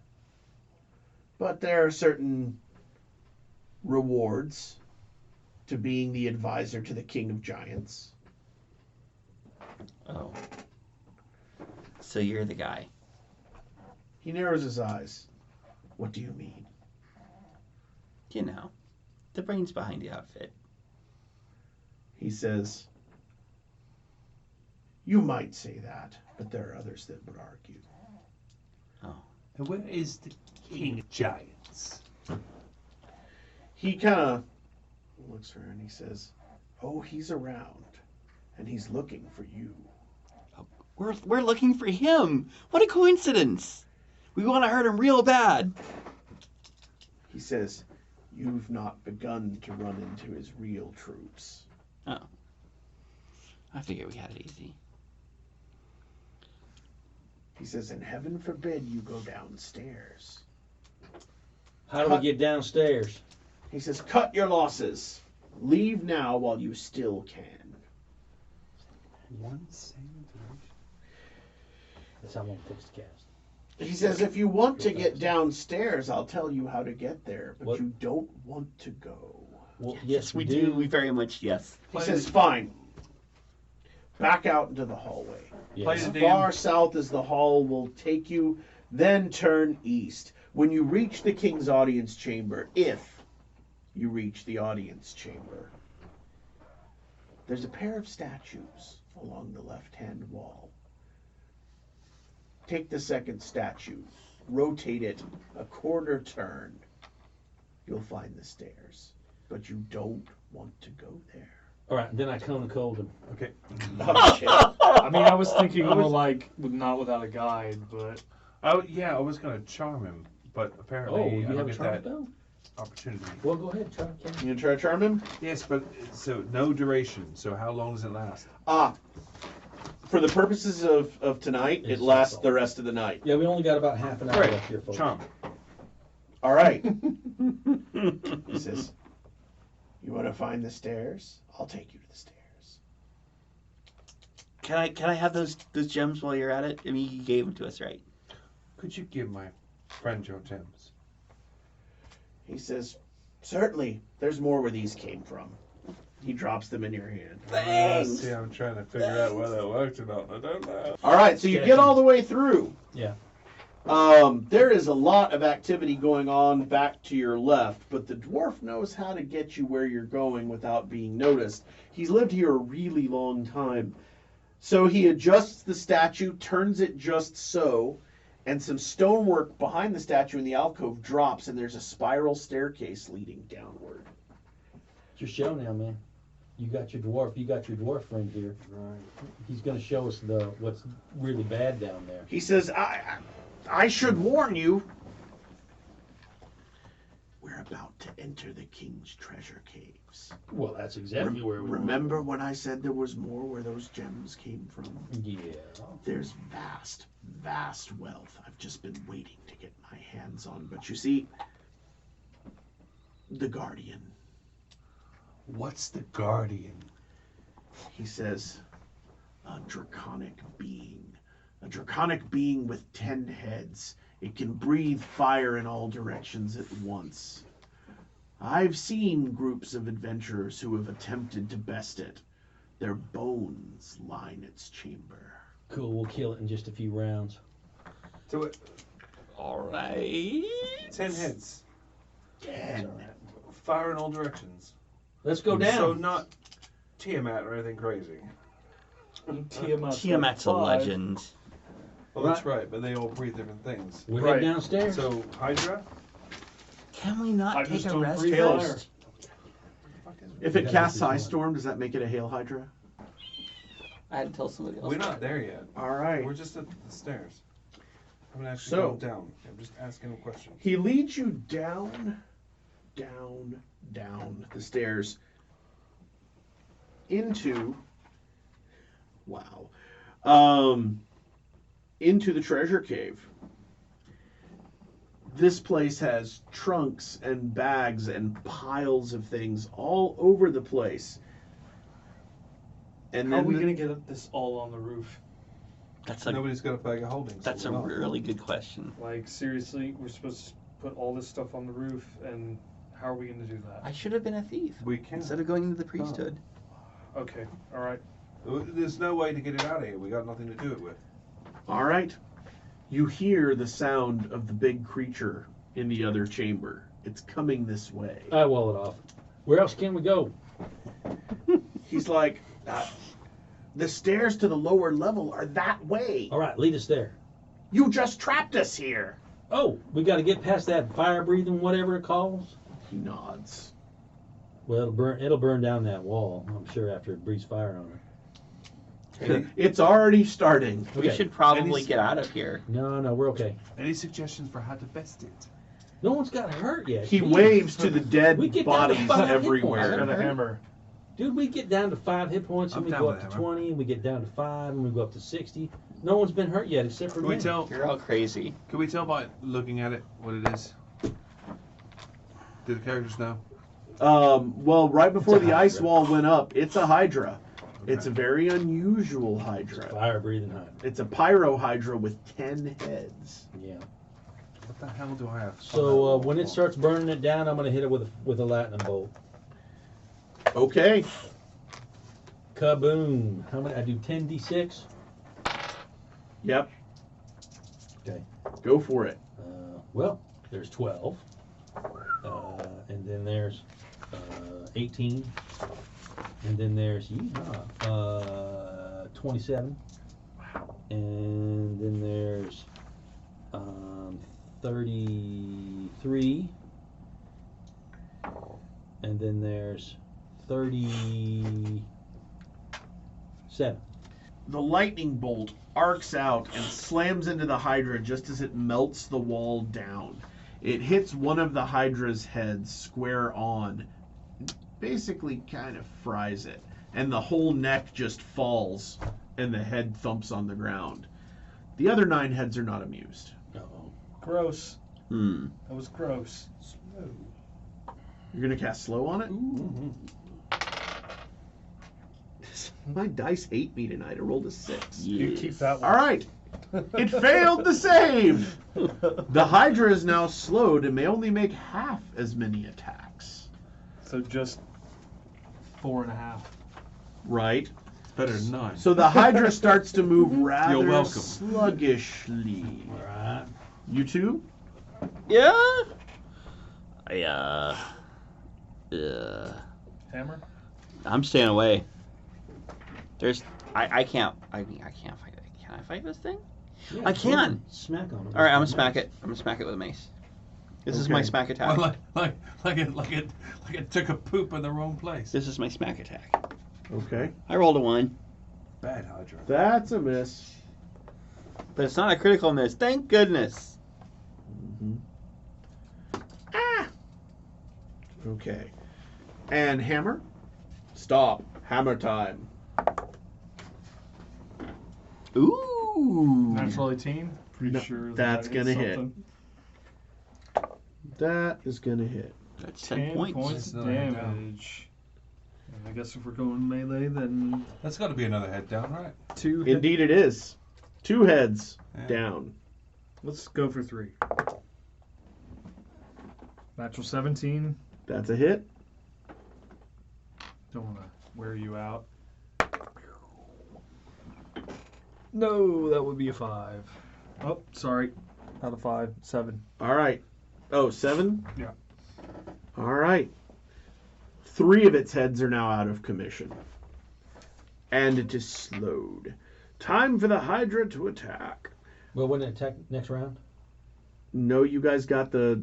But there are certain rewards to being the advisor to the King of Giants." Oh. So you're the guy. He narrows his eyes. "What do you mean?" You know, the brains behind the outfit. He says, "You might say that, but there are others that would argue." Oh. And where is the King of Giants? He kind of looks for her and he says, "Oh, he's around, and he's looking for you." We're looking for him. What a coincidence. We want to hurt him real bad. He says, "You've not begun to run into his real troops." Oh. I figured we had it easy. He says, "And heaven forbid you go downstairs." How do we get downstairs? He says, cut your losses. Leave now while you still can. One same duration. That's how long it takes to cast. He says, if you want to get downstairs, I'll tell you how to get there, but What? you don't want to go. Well, Yes, we do. We very much yes. He says, fine. Back out into the hallway. Play Yes. the As far south as the hall will take you, then turn east. When you reach the king's audience chamber, if you reach the audience chamber, there's a pair of statues along the left-hand wall. Take the second statue, rotate it a quarter turn. You'll find the stairs, but you don't want to go there. All right, then I come to Colden. Okay. Oh, shit. I mean, I was thinking more like not without a guide, but I was gonna charm him, but apparently Oh, I you don't have a get charm that spell? opportunity. Well, go ahead, try. You gonna try to charm him? Yes, but so no duration. So how long does it last? For the purposes of tonight, it It's lasts all. the rest of the night. Yeah, we only got about half an hour Great. left here, folks. Charm. All right. He says, you want to find the stairs? I'll take you to the stairs. Can I have those gems while you're at it? I mean, you gave them to us, right? Could you give my friend your gems? He says, certainly, there's more where these came from. He drops them in your hand. Thanks. See, I'm trying to figure out whether it worked or not. I don't know. All right, so you get all the way through. Yeah. There is a lot of activity going on back to your left, but the dwarf knows how to get you where you're going without being noticed. He's lived here a really long time. So he adjusts the statue, turns it just so, and some stonework behind the statue in the alcove drops, and there's a spiral staircase leading downward. It's your show now, man. You got your dwarf friend here. Right. He's going to show us what's really bad down there. He says, I should warn you. We're about to enter the king's treasure caves. Well, that's exactly where we Remember when I said there was more where those gems came from? Yeah. There's vast, vast wealth I've just been waiting to get my hands on. But you see, the Guardian, What's the Guardian? he says, a draconic being. A draconic being with 10 heads. It can breathe fire in all directions at once. I've seen groups of adventurers who have attempted to best it. Their bones line its chamber. Cool, we'll kill it in just a few rounds. So it, All right. 10 heads. 10. Fire in all directions. Let's go down. So not Tiamat or anything crazy. Tiamat's a legend. Well, that's right, but they all breathe different things. we Right. head downstairs. So Hydra? Can we not I take just a don't rest breathe first? If You it gotta casts get Ice this Storm, does that make it a Hail Hydra? I had to tell somebody else. We're not there yet. All right. We're just at the stairs. I'm gonna actually So- go down. I'm just asking him questions. He leads you down, down, down the stairs into, into the treasure cave. This place has trunks and bags and piles of things all over the place. And How are then we gonna get this all on the roof? That's a Nobody's got a bag of holding. so that's a we're not. really good question. Like seriously, we're supposed to put all this stuff on the roof, and how are we gonna do that? I should have been a thief We can. instead of going into the priesthood. Okay, all right. There's no way to get it out of here. We got nothing to do it with. all right, you hear the sound of the big creature in the other chamber. It's coming this way. I wall it off. Where else can we go? He's like, the stairs to the lower level are that way. All right, lead us there. You just trapped us here. Oh, we got to get past that fire-breathing whatever it calls. He nods. Well, it'll burn down that wall, I'm sure, after it breathes fire on it. It's already starting. We Okay. should probably Any- get out of here. No, we're okay. Any suggestions for how to best it? No one's got hurt yet. He Jeez. waves to the dead We get down to bodies 5 hit I everywhere. got a hammer. Dude, we get down to 5 hit points, and I'm we down go with up to that, man. 20, and we get down to 5, and we go up to 60. No one's been hurt yet, except for Can we me. tell? You're all crazy. Can we tell by looking at it what it is? Do the characters know? Well, right before It's a the ice hydra. wall went up, it's a hydra. Okay. It's a very unusual hydra. Fire breathing hydra. It's a pyro hydra with 10 heads. Yeah. What the hell do I have? So when it starts burning it down, I'm gonna hit it with a lightning bolt. Okay. Kaboom! How many? I do 10d6. Yep. Okay. Go for it. Well, there's 12, and then there's 18, and then there's 27, and then there's 33, and then there's 37. The lightning bolt arcs out and slams into the hydra just as it melts the wall down. It hits one of the hydra's heads square on, basically kind of fries it, and the whole neck just falls and the head thumps on the ground. The other 9 heads are not amused. Uh-oh. Gross. Hmm. That was gross. You're gonna cast slow on it? Ooh. My dice hate me tonight. I rolled a 6. You keep that one. All right. It failed the save. The hydra is now slowed and may only make half as many attacks. So just 4.5. Right. Better than 9. So the hydra starts to move rather You're welcome. sluggishly. All right. You two? Yeah. Hammer? I'm staying away. I can't fight it. Can I fight this thing? Yeah, I can. Smack on it. All right, I'm gonna smack it. I'm gonna smack it with a mace. This is my Okay. smack attack. Well, like it took a poop in the wrong place. This is my smack attack. Okay. I rolled a 1, Bad Hydra. That's a miss. but it's not a critical miss. Thank goodness. Okay. And hammer? Stop. Hammer time. Ooh. Natural 18? Pretty No, sure that's that gonna is hit. something. That is gonna hit. That's 10 10 points. points That's another head down. damage. And I guess if we're going melee, then That's got to be another head down, right? 2 hit. Indeed it is. 2 heads Yeah. down. Let's go for 3. Natural 17. That's a hit. Don't want to wear you out. No, that would be a 5. Oh, sorry. Not a 5. 7. All right. Oh, 7? Yeah. All right. 3 of its heads are now out of commission. And it is slowed. Time for the Hydra to attack. Well, when it attack next round? No, you guys got the...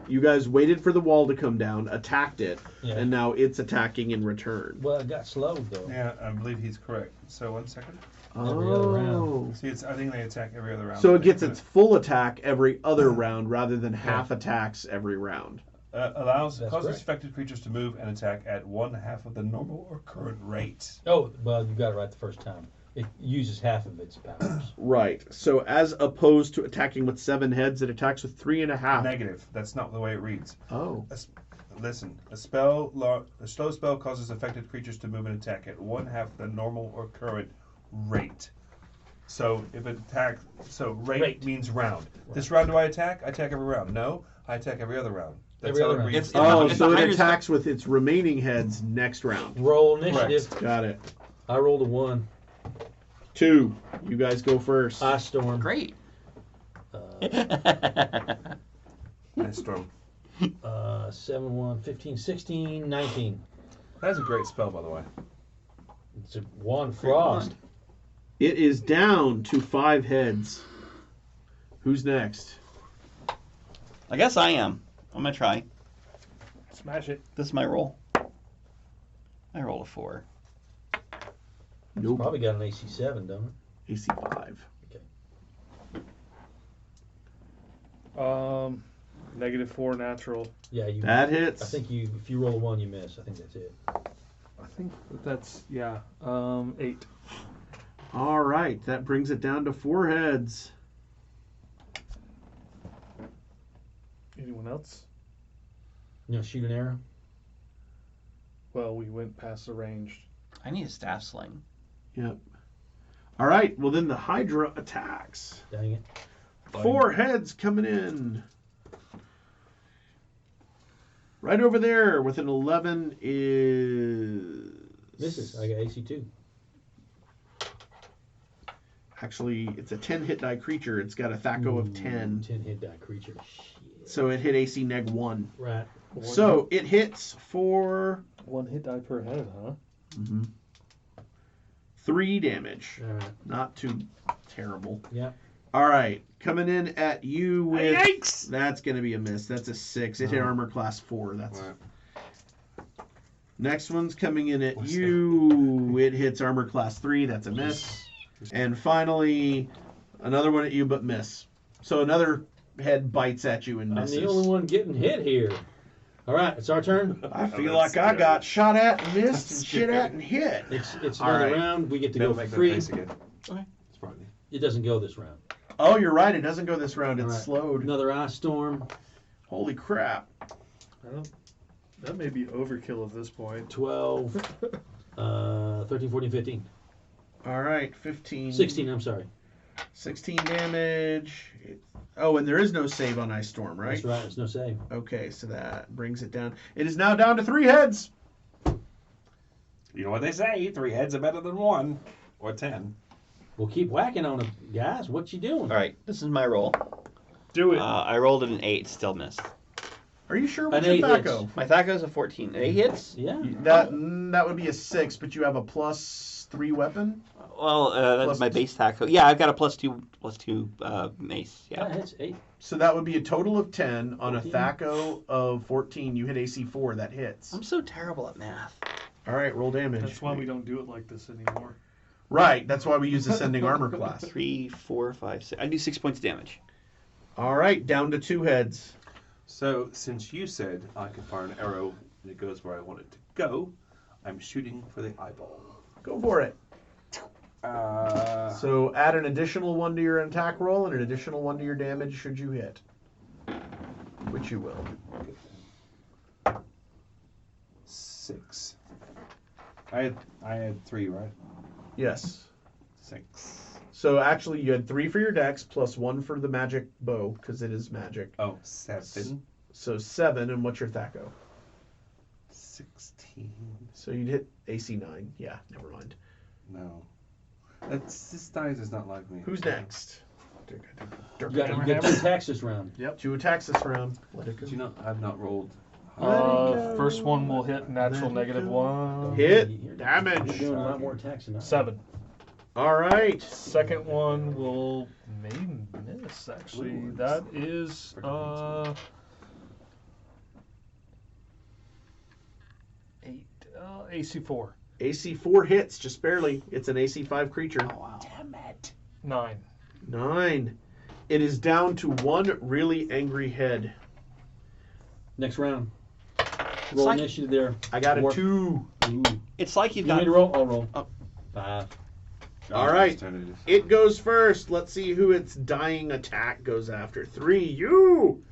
You guys waited for the wall to come down, attacked it, Yeah. and now it's attacking in return. Well, it got slowed though. Yeah, I believe he's correct. So 1 second. Every other round. See, I think they attack every other round. So it gets its full attack every other round rather than half attacks every round. Causes correct. affected creatures to move and attack at 1/2 of the normal or current rate. Oh, well, you got it right the first time. It uses half of its powers. Right. So as opposed to attacking with 7 heads, it attacks with 3.5. Negative. That's not the way it reads. Oh. Listen, a slow spell causes affected creatures to move and attack at 1/2 the normal or current rate. So if it attacks, rate means round. This round do I attack? I attack every round. No, I attack every other round. That's Every how other it round. reads. Oh, If so the it Hydra's- attacks with its remaining heads next round. Roll initiative. Got it. I rolled a 1. 2. You guys go first. Ice storm. Great. Nice storm. 7, 1, 15, 16, 19. That's a great spell, by the way. It's a wand frost. It is down to 5 heads. Who's next? I guess I am. I'm gonna try. Smash it. This is my roll. I rolled a 4. Nope. Probably got an AC 7, don't it? AC 5. -4 natural. Yeah, you. That hits. I think if you roll a 1, you miss. I think that's it. I think that's 8. All right. That brings it down to 4 heads. Anyone else? You know, shoot an arrow. Well, we went past the range. I need a staff sling. Yep. All right. Well, then the Hydra attacks. Dang it. 4 heads coming in. Right over there with an 11 is... Misses. I got AC 2. Actually, it's a 10 hit die creature. It's got a THAC0 of 10. 10 hit die creature. Shit. So it hit AC -1. Right. So it hits for 1 hit die per head, huh? 3 damage. All right. Not too terrible. Yep. All right. Coming in at you with... Yikes! That's going to be a miss. That's a 6. It hit armor class 4. That's... Right. Next one's coming in at you. It hits armor class 3. That's a miss. And finally, another one at you, but miss. So another head bites at you and misses. I'm the only one getting hit here. All right, it's our turn. I feel like I got shot at and missed and shit at and hit. It's All another right. round. We get to They'll go make for that free. face again. Okay. It's probably. It doesn't go this round. Oh, you're right. It doesn't go this round. It's All right. slowed. Another ice storm. Holy crap. That may be overkill at this point. 12, 13, 14, 15. All right. 15. 16, I'm sorry. 16 damage. Oh, and there is no save on Ice Storm, right? That's right, it's no save. Okay, so that brings it down. It is now down to 3 heads. You know what they say? 3 heads are better than 1 or 10. We'll keep whacking on them, guys. What you doing? All right, this is my roll. Do it. I rolled an 8, still missed. Are you sure? What's An your 8 THAC0? My THAC0's a 14. 8 hits? Yeah. That would be a 6, but you have a +3 weapon. Well, that's Plus- my base THAC0. Yeah, I've got a +2 mace. Yeah, Yeah. it's 8. So that would be a total of 10 on 14. a THAC0 of 14. You hit AC 4. That hits. I'm so terrible at math. All right, roll damage. That's why we don't do it like this anymore. Right, that's why we use ascending armor class. 3, 4, 5, 6. I do 6 points damage. All right, down to 2 heads. So, since you said I can fire an arrow and it goes where I want it to go, I'm shooting for the eyeball. Go for it. Uh, So add an additional 1 to your attack roll and an additional 1 to your damage should you hit. Which you will. 6. I had 3, right? Yes. 6. So actually you had 3 for your dex plus 1 for the magic bow, because it is magic. Oh, 7. So 7, and what's your THAC0? 16. So you'd hit AC 9. Yeah, never mind. No. This dice is not like me. Who's next? You got 2 attacks this round. 2 attacks this round. Let it go. Did you know I've not rolled? First one will hit natural Let it go. -1. Hit. Damage. You're doing a lot more attacks than I am. 7. All right. Second one will maybe miss, actually. Ooh, That is AC 4. AC 4 hits, just barely. It's an AC 5 creature. Oh, wow. 9. 9. It is down to 1 really angry head. Next round. Roll like- initiative there. I got a War- 2. Ooh. It's like you've You need got. to roll? I'll roll. Oh. 5. All right. Turn it is. It goes first. Let's see who its dying attack goes after. 3. You.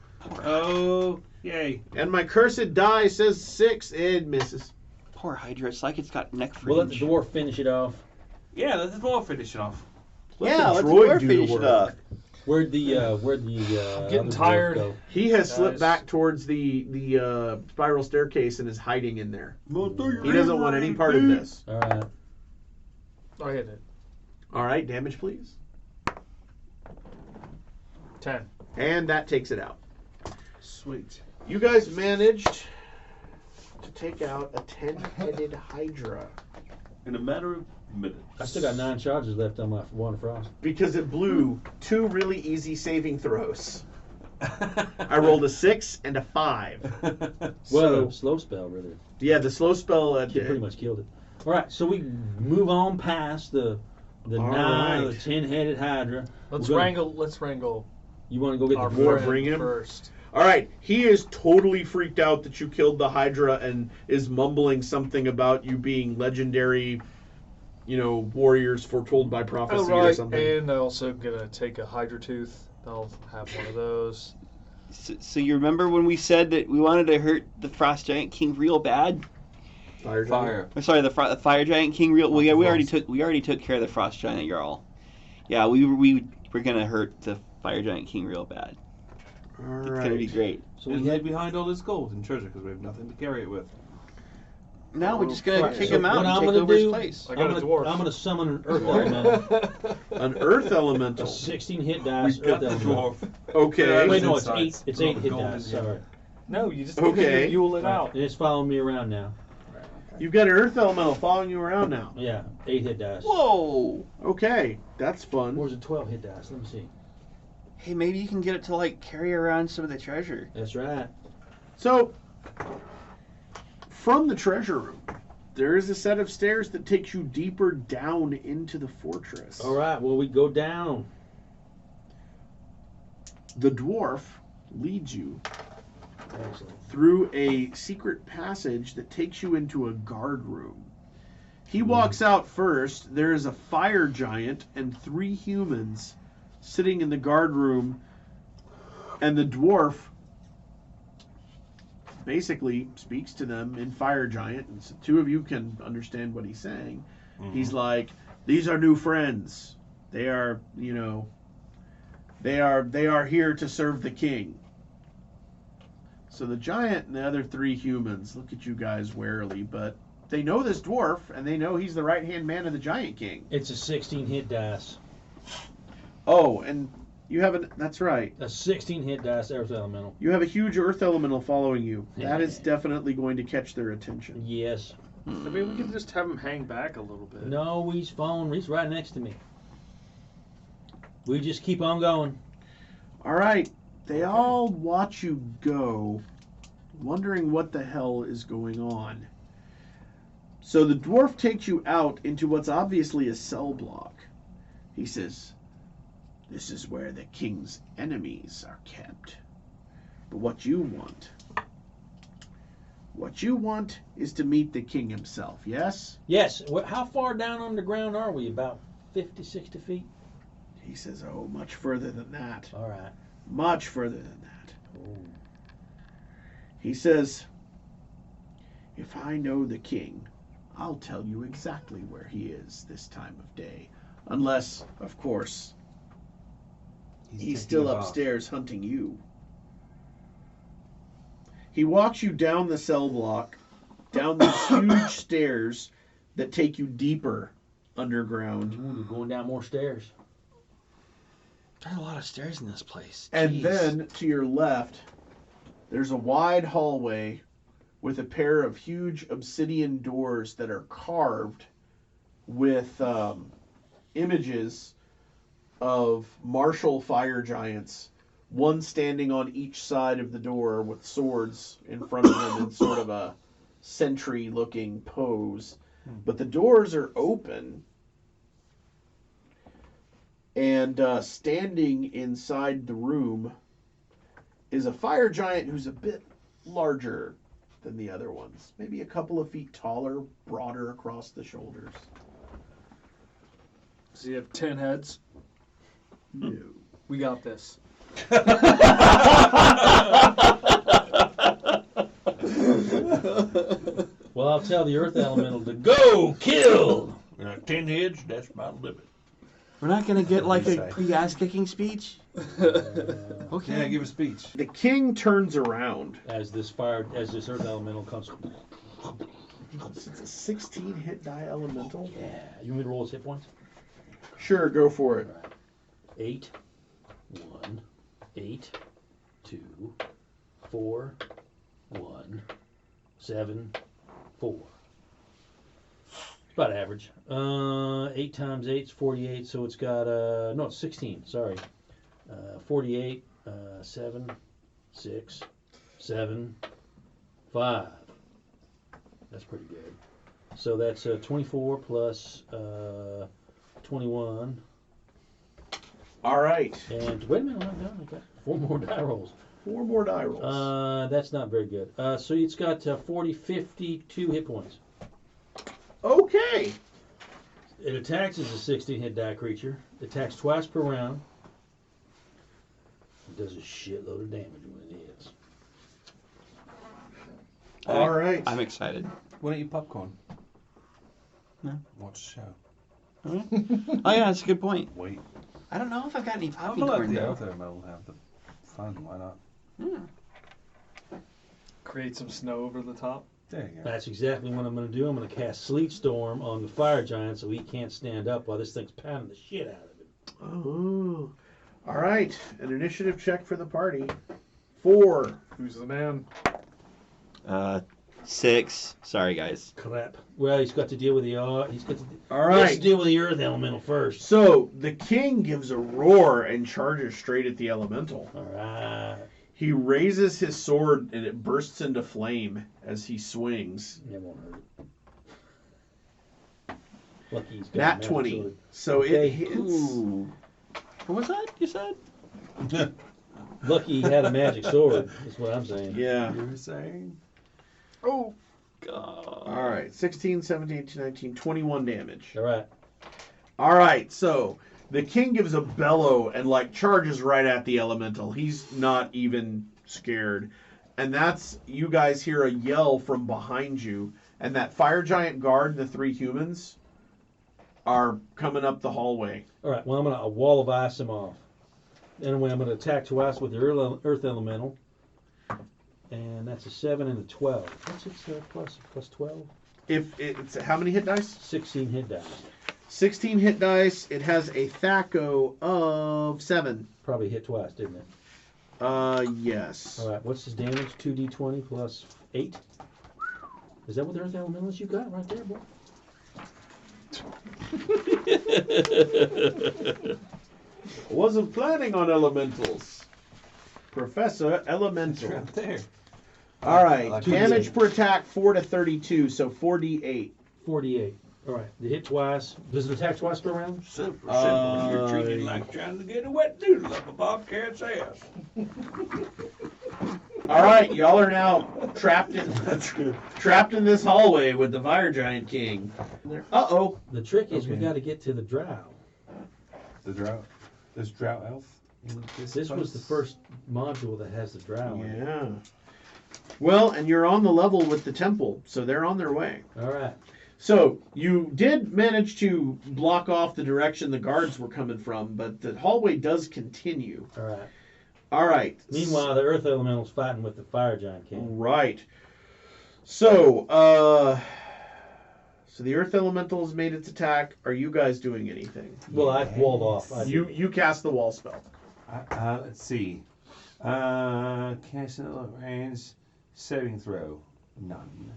Oh, yay. And my cursed die says 6. It misses. Poor Hydra. It's like it's got neck We'll let the fringe. dwarf finish it off. Yeah, let the dwarf finish it off. Yeah, the let the droid dwarf do the finish work. it up. Where'd the I'm other getting dwarf tired. go? He has slipped Guys. back towards the spiral staircase and is hiding in there. He doesn't want any part of this. All right. I hit it. All right, damage please. 10. And that takes it out. Sweet. You guys managed to take out a 10-headed Hydra In a matter of minutes. I still got 9 charges left on my Water Frost. because it blew 2 really easy saving throws. I rolled a 6 and a 5. Well, slow spell, really. Yeah, the slow spell. Pretty much killed it. All right, so we move on past the All 9, right. the 10-headed Hydra. Let's We're gonna- wrangle. Let's wrangle You want to go get our the more dwarf? bring him? first. All right, he is totally freaked out that you killed the Hydra and is mumbling something about you being legendary, warriors foretold by prophecy or something. And I also gonna take a Hydra tooth. I'll have one of those. So you remember when we said that we wanted to hurt the Frost Giant King real bad? Fire. I'm sorry, the Fire Giant King real. Well, yeah, we already took care of the Frost Giant Jarl. Yeah, we were gonna hurt the Fire Giant King real bad. All It's right. gonna be great. So we hid behind all this gold and treasure because we have nothing to carry it with. Now we're just gonna Right, kick so him out what and I'm take gonna over his do- place. I got a dwarf. I'm gonna summon an earth elemental. An earth A elemental. 16 hit We dice. got Earth the elemental. dwarf. Okay. Wait, no, it's Insides. 8. It's 8 hit Gold dice. is- yeah. Sorry. No, you just Okay. okay. Yule it out. It's following me around now. You've got an earth elemental following you around now. Yeah, 8 hit dice. Whoa! Okay, that's fun. Where's the 12 hit dice? Let me see. Hey, maybe you can get it to like carry around some of the treasure. That's right. So, from the treasure room, there is a set of stairs that takes you deeper down into the fortress. All right. Well, we go down. The dwarf leads you Excellent. through a secret passage that takes you into a guard room. He walks out first. There is a fire giant and 3 humans sitting in the guard room, and the dwarf basically speaks to them in fire giant, and so 2 of you can understand what he's saying. He's like, "These are new friends. They are, they are here to serve the king." So the giant and the other 3 humans look at you guys warily, but they know this dwarf, and they know he's the right-hand man of the giant king. It's a 16 hit dice. Oh, and you have that's right. A 16 hit dice earth elemental. You have a huge earth elemental following you. That is definitely going to catch their attention. Yes. I mean, we can just have him hang back a little bit. No, he's phone. He's right next to me. We just keep on going. All right. They all watch you go, wondering what the hell is going on. So the dwarf takes you out into what's obviously a cell block. He says, "This is where the king's enemies are kept. But what you want is to meet the king himself, yes?" Yes. How far down underground are we? About 50, 60 feet? He says, "Oh, much further than that. All right. Much further than that." Oh. He says, "If I know the king, I'll tell you exactly where he is this time of day. Unless, of course, he's still upstairs hunting you." He walks you down the cell block, down these huge stairs that take you deeper underground. Ooh, we're going down more stairs. There's a lot of stairs in this place. And Jeez. then to your left, there's a wide hallway with a pair of huge obsidian doors that are carved with images of martial fire giants, one standing on each side of the door with swords in front of them in sort of a sentry-looking pose. But the doors are open, and standing inside the room is a fire giant who's a bit larger than the other ones. Maybe a couple of feet taller, broader across the shoulders. Does he have 10 heads? No. We got this. Well, I'll tell the earth elemental to go kill. 10 heads, that's my limit. We're not gonna get like a Say. pre-ass kicking speech. Okay. Yeah, give a speech. The king turns around. As this earth elemental comes. It's a 16 hit die elemental. Yeah. You want me to roll his hit points? Sure, go for it. 8, 1, 8, 2, 4, 1, 7, 4. It's about average. 8 times 8 is 48, so it's got, no, it's 16, sorry. 48, 7, 6, 7, 5. That's pretty good. So that's 24 plus 21. All right. And wait a minute, I'm not done. I got 4 more die rolls. 4 more die rolls. That's not very good. So it's got 40, 52 hit points. Okay. It attacks as a 16 hit die creature. It attacks twice per round. does a shitload of damage when it hits. All right. I'm excited. Why don't you popcorn? No. Watch the show. Oh yeah, that's a good point. Wait. I don't know if I've got any I poppy feel like corn the though. other will have the fun. Why not? Create some snow over the top. There you go. That's exactly what I'm going to do. I'm going to cast Sleet Storm on the fire giant so he can't stand up while this thing's pounding the shit out of him. Oh. All right. An initiative check for the party. 4. Who's the man? 6. Sorry guys. Crap. Well, he's got to deal with the All he has to right. deal with the earth elemental first. So the king gives a roar and charges straight at the elemental. All right. He raises his sword and it bursts into flame as he swings. That won't hurt. Lucky he's got a Nat magic 20. sword. So Okay. it hits. Ooh. What was that you said? Lucky he had a magic sword. That's what I'm saying. Yeah. You were saying? Oh, God. All right. 16, 17, 18, 19, 21 damage. All right. All right. So the king gives a bellow and like charges right at the elemental. He's not even scared. And that's, you guys hear a yell from behind you. And that fire giant guard and the 3 humans are coming up the hallway. All right. Well, I'm going to wall of ice him off. Anyway, I'm going to attack twice with the earth elemental. And that's a 7 and a 12. What's its plus 12? If it's how many hit dice? 16 hit dice. 16 hit dice. It has a THAC0 of 7. Probably hit twice, didn't it? Yes. All right. What's his damage? 2d20 plus 8. Is that what the earth elementals you got right there, boy? Wasn't planning on elementals. Professor Elemental. Right there. All right. Like Damage per attack 4 to 32, so 4d8. 48. All right. They hit twice. Does it attack twice per round? Simple. You're treated like trying to get a wet noodle up a bobcat's ass. All right, y'all are now trapped in this hallway with the fire giant king. Uh-oh. The trick is we Okay. got to get to the Drow. The Drow. There's Drow Elf. in This was the place? first module that has the Drow in it. Yeah. Well, and you're on the level with the temple, so they're on their way. All right. So you did manage to block off the direction the guards were coming from, but the hallway does continue. All right. All right. Meanwhile, the Earth Elemental's fighting with the Fire Giant King. Right. So, so the Earth Elemental has made its attack. Are you guys doing anything? Well, I've walled off. You cast the wall spell. Let's see. Cast another range. Saving throw. None.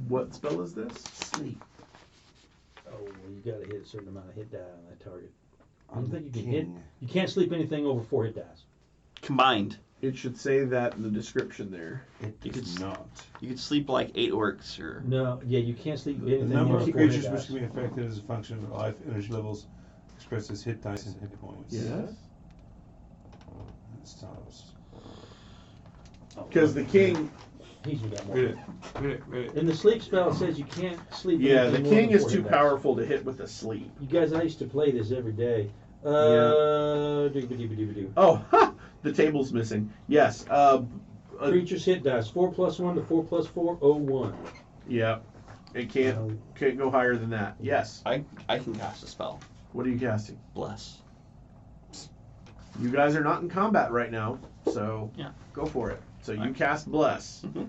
What spell is this? Sleep. Oh, well, you got to hit a certain amount of hit die on that target. I I'm don't the think you can hit. king. You can't sleep anything over 4 hit dice. Combined. It should say that in the description there. It You does could- not. You could sleep like 8 orcs or. No, yeah, you can't sleep The anything number over of 4 hit creatures dice. which can be affected as a function of life energy levels expressed as hit dice and hit points. Yes. That starts. Because the king, He's got more. Read it. Read it. Read it. In the sleep spell, it says you can't sleep. yeah, the anything more king than is 4 too hit dice. powerful to hit with a sleep. You guys, I used to play this every day. Doobie-doobie-doobie-doo. Oh, ha! The table's missing. Yes. Creatures hit dice 4 plus 1 to 4 plus 4, 01. Yeah. It can't go higher than that. Yes. I can cast a spell. What are you casting? Bless. You guys are not in combat right now, so Yeah. go for it. So you Right. cast Bless. Mhm.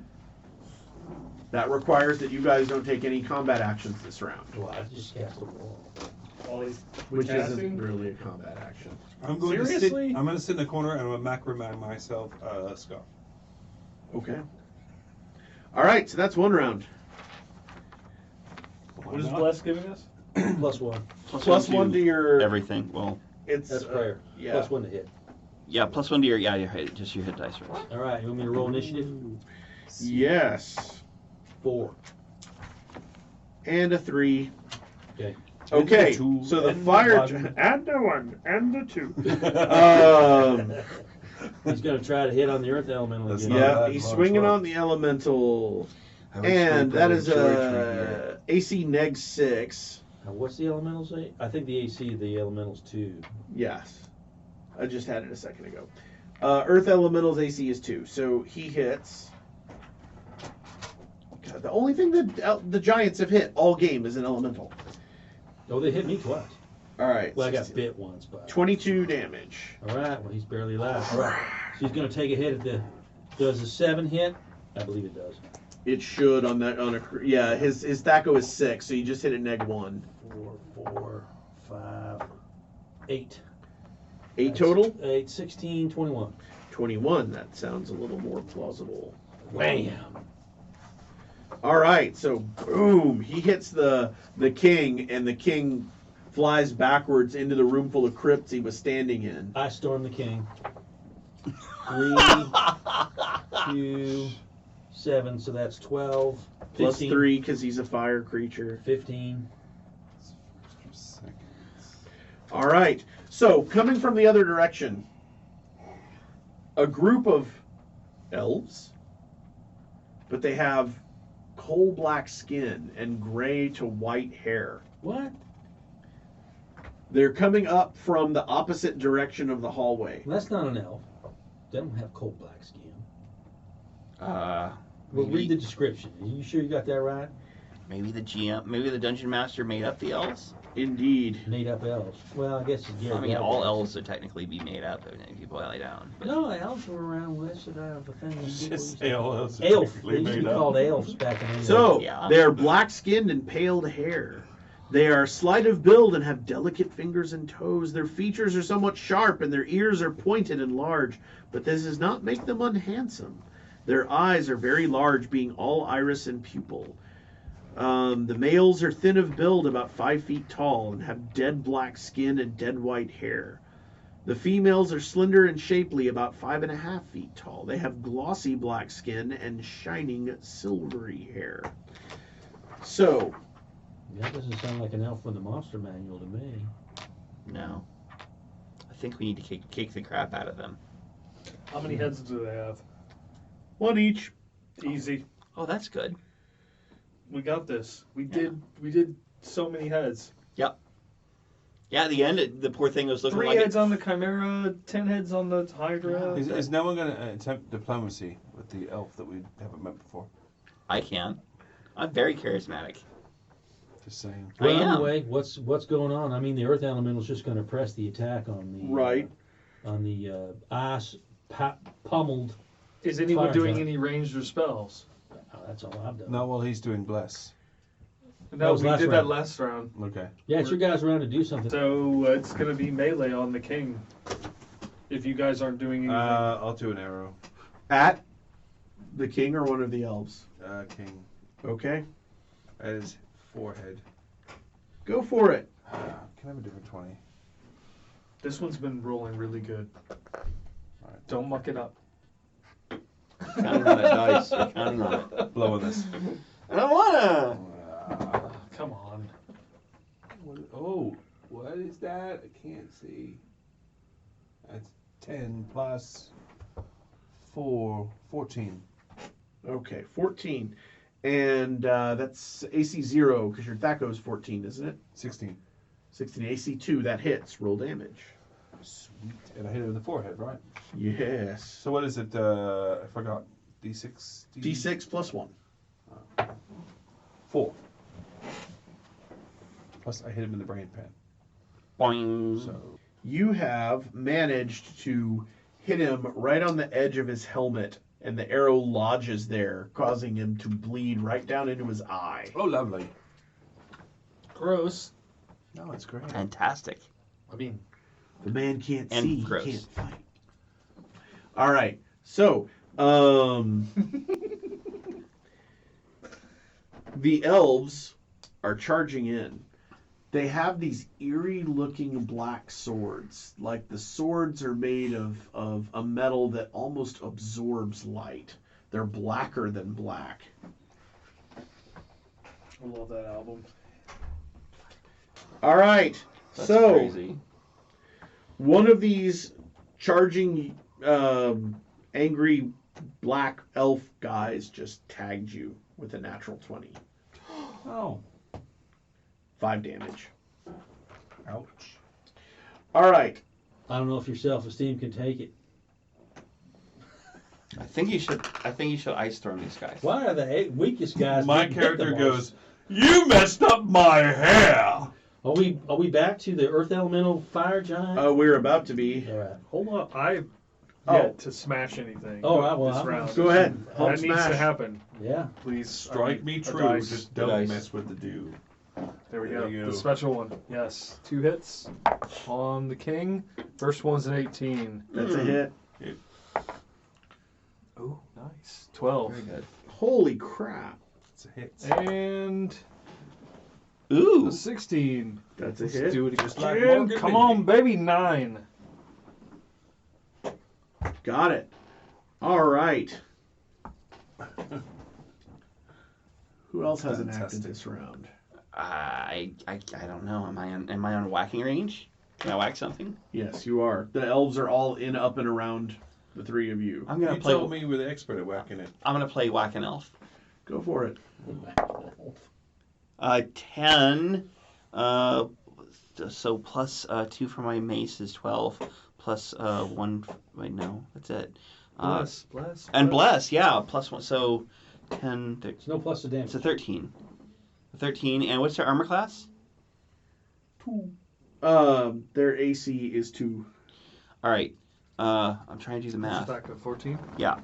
That requires that you guys don't take any combat actions this round, Well, I just cast a wall. which Casting? isn't really a combat action. I'm going to sit. Seriously? I'm going to sit in the corner and I'm going to macromine myself scarf. Okay. All right, so that's one round. Why What is not? Bless giving us? Plus 1. Plus one to your. everything. Well, It's That's prayer. yeah. Plus 1 to hit. yeah, plus 1 to your your hit, just your hit dice rolls. All right, you want me to roll initiative? Yes. 4. And a 3. Okay. Okay. And a 2, So the and a fire. 1. And a 1 and a 2. He's going to try to hit on the Earth Elemental That's again. not Yeah, bad he's for swinging us. on the elemental, I wish and they that put is a church right here. AC neg 6. Now, what's the elemental say? I think the AC of the elemental's 2. Yes, I just had it a second ago. Earth Elemental's AC is 2, so he hits. God, the only thing that the Giants have hit all game is an Elemental. Oh, they hit me twice. All right. Well, I got 16. bit once, but 22 damage. all right. Well, he's barely alive. All right. So he's going to take a hit at the. Does a 7 hit? I believe it does. It should on that yeah. His Thaco is 6, so you just hit it -1. 4, 5, 8. 8 total. 8, 16, 21. 21. That sounds a little more plausible. Wham! All right, so boom, he hits the king, and the king flies backwards into the room full of crypts he was standing in. I storm the king. 3, 2, 7, so that's 12. 15, Plus 3 because he's a fire creature. 15. All right, so coming from the other direction, a group of elves, but they have coal black skin and gray to white hair. What? They're coming up from the opposite direction of the hallway. Well, that's not an elf. They don't have coal black skin. Well, Maybe- read the description. Are you sure you got that right? Maybe the GM, maybe the dungeon master made up the elves. Indeed. Made up elves. Well, I guess it's Gary. I mean, all Gygax. elves would technically be made up if you boil it down. But No, elves were around with us. I have a thing. Just say all else. Elf. They used to be called elves back in the day. So, Yeah. they're black-skinned and paled hair. They are slight of build and have delicate fingers and toes. Their features are somewhat sharp and their ears are pointed and large, but this does not make them unhandsome. Their eyes are very large, being all iris and pupil. The males are thin of build, about 5 feet tall, and have dead black skin and dead white hair. The females are slender and shapely, about 5.5 feet tall. They have glossy black skin and shining silvery hair. So, That doesn't sound like an elf from the monster manual to me. no, I think we need to kick the crap out of them. How many heads do they have? 1 each. Easy. Oh, that's good. We got this. We did so many heads. Yeah, at the end, the poor thing was looking 3 like heads on the Chimera, 10 heads on the Hydra. Is no one going to attempt diplomacy with the elf that we haven't met before? I can. I'm very charismatic. Just saying. I Well, am. anyway, what's going on? I mean, the Earth Elemental's just going to press the attack on the Right. On the ice pummeled. Is anyone Fire doing giant. any ranged or spells? Oh, that's all I've done. No, well, he's doing bless. No, was we last did that round. last round. Okay. Yeah, it's your guys' round to do something. So it's going to be melee on the king. If you guys aren't doing anything. I'll do an arrow. At the king or one of the elves? King. Okay. That is forehead. Go for it. Can I have a different 20? This one's been rolling really good. Alright. Don't muck it up. Counting on that dice. You're counting on it. Blow on this. I don't wanna. Come on. What is that? I can't see. That's 10 plus 4, 14. Okay, 14. And that's AC 0 because your Thaco is 14, isn't it? 16. 16. AC 2, that hits. Roll damage. Sweet. And I hit it in the forehead, right? Yes. So what is it? I forgot. D6? D6 plus 1. 4. Plus I hit him in the brain pan. Boing. So You have managed to hit him right on the edge of his helmet, and the arrow lodges there, causing him to bleed right down into his eye. oh, lovely. Gross. No, it's great. Fantastic. I mean, The man can't And see, gross. he can't fight. All right, so the elves are charging in. They have these eerie-looking black swords. Like the swords are made of a metal that almost absorbs light. They're blacker than black. I love that album. All right, That's so crazy. one of these charging angry black elf guys just tagged you with a natural 20. Oh. 5 damage. Ouch. All right. I don't know if your self-esteem can take it. I think you should ice storm these guys. Why are the weakest guys? My getting hit the character most? goes, "You messed up my hair." Are we back to the Earth Elemental Fire Giant? We're about to be. All right. Hold on, I've Oh. yet to smash anything. Oh, well, this I'm- round. Go ahead. That Hulk needs smash. to happen. Yeah. Please Strike I me need a true. dice. Just The don't dice. mess with the dew. There we There go. you go. The special one. Yes. 2 hits on the king. First one's an 18. That's a hit. Oh, nice. 12. Very good. Holy crap. It's a hit. And Ooh. a 16. That's a Let's hit. do it Just like again. Morgan Come Mindy. on, baby. 9. Got it. All right. Who else has an act in Fantastic. this round? I don't know. Am I on whacking range? Can I whack something? Yes, you are. The elves are all in, up, and around the three of you. I'm gonna You play. told me you were the expert at whacking it. I'm gonna play whack an elf. Go for it. 10. So plus 2 for my mace is 12. Plus 1. Wait, no, that's it. Bless. And bless, yeah, plus 1. So 10. There's no plus to damage. It's a 13. 13. And what's their armor class? 2. Their AC is 2. All right. I'm trying to do the math. Back to 14. Yeah.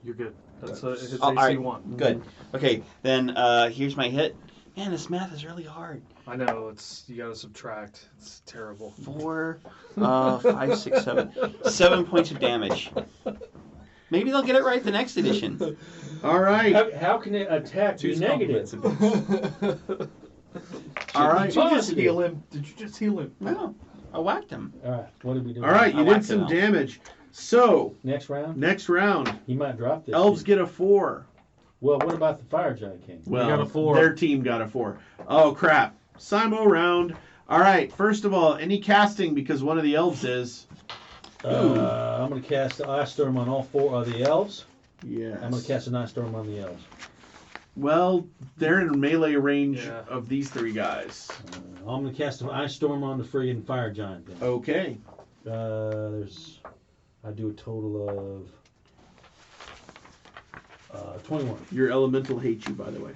You're good. That's it's Oh, all AC right. 1. Good. Okay. Then here's my hit. Man, this math is really hard. I know. You gotta subtract. It's terrible. 4, 5, 6, 7. 7 points of damage. Maybe they'll get it right the next edition. All right. How can it attack be Choose negative? compliments a bit. All right. Did you just Positive. heal him? Did you just heal him? No, I whacked him. All right. What did we do? All right. You I did whacked some an elf. damage. So, Next round, next round, he might drop this. elves shit. get a 4. Well, what about the Fire Giant King? Well, got a 4. Their team got a 4. Oh, crap. Simo round. All right. First of all, any casting because one of the elves is. I'm going to cast the Ice Storm on all 4 of the elves. Yes. I'm going to cast an Ice Storm on the elves. Well, they're in melee range Yeah. of these 3 guys. I'm going to cast an Ice Storm on the friggin' Fire Giant then. Okay. I do a total of 21. Your elemental hates you, by the way.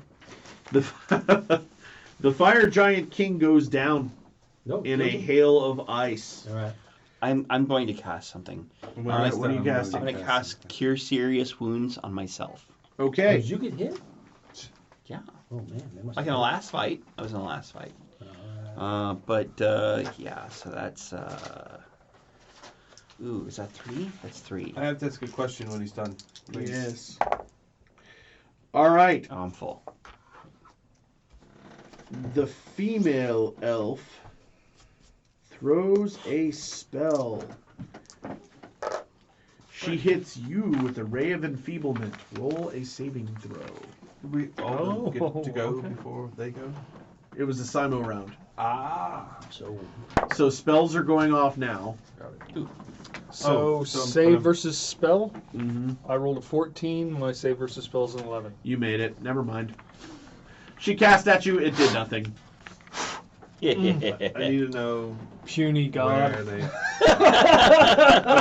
The fire giant king goes down No, in a hail of ice. All right. I'm going to cast something. When All right, that's what are you done, I'm casting? I'm going to cast Cure Serious Wounds on myself. Okay. Did you get hit? Yeah. Oh man, they must Like in have- the last fight. I was in the last fight. But yeah, so that's. Ooh, is that 3? That's 3. I have to ask a question when he's done. Please. Yes. All right. Oh, I'm full. The female elf throws a spell. She hits you with a ray of enfeeblement. Roll a saving throw. We all get to go okay. before they go. It was a Simo round. Ah. So spells are going off now. So, Oh, so I'm- save versus spell. Mm-hmm. I rolled a 14. My save versus spell is an 11. You made it. Never mind. She cast at you. It did nothing. I need to know Puny where god. they.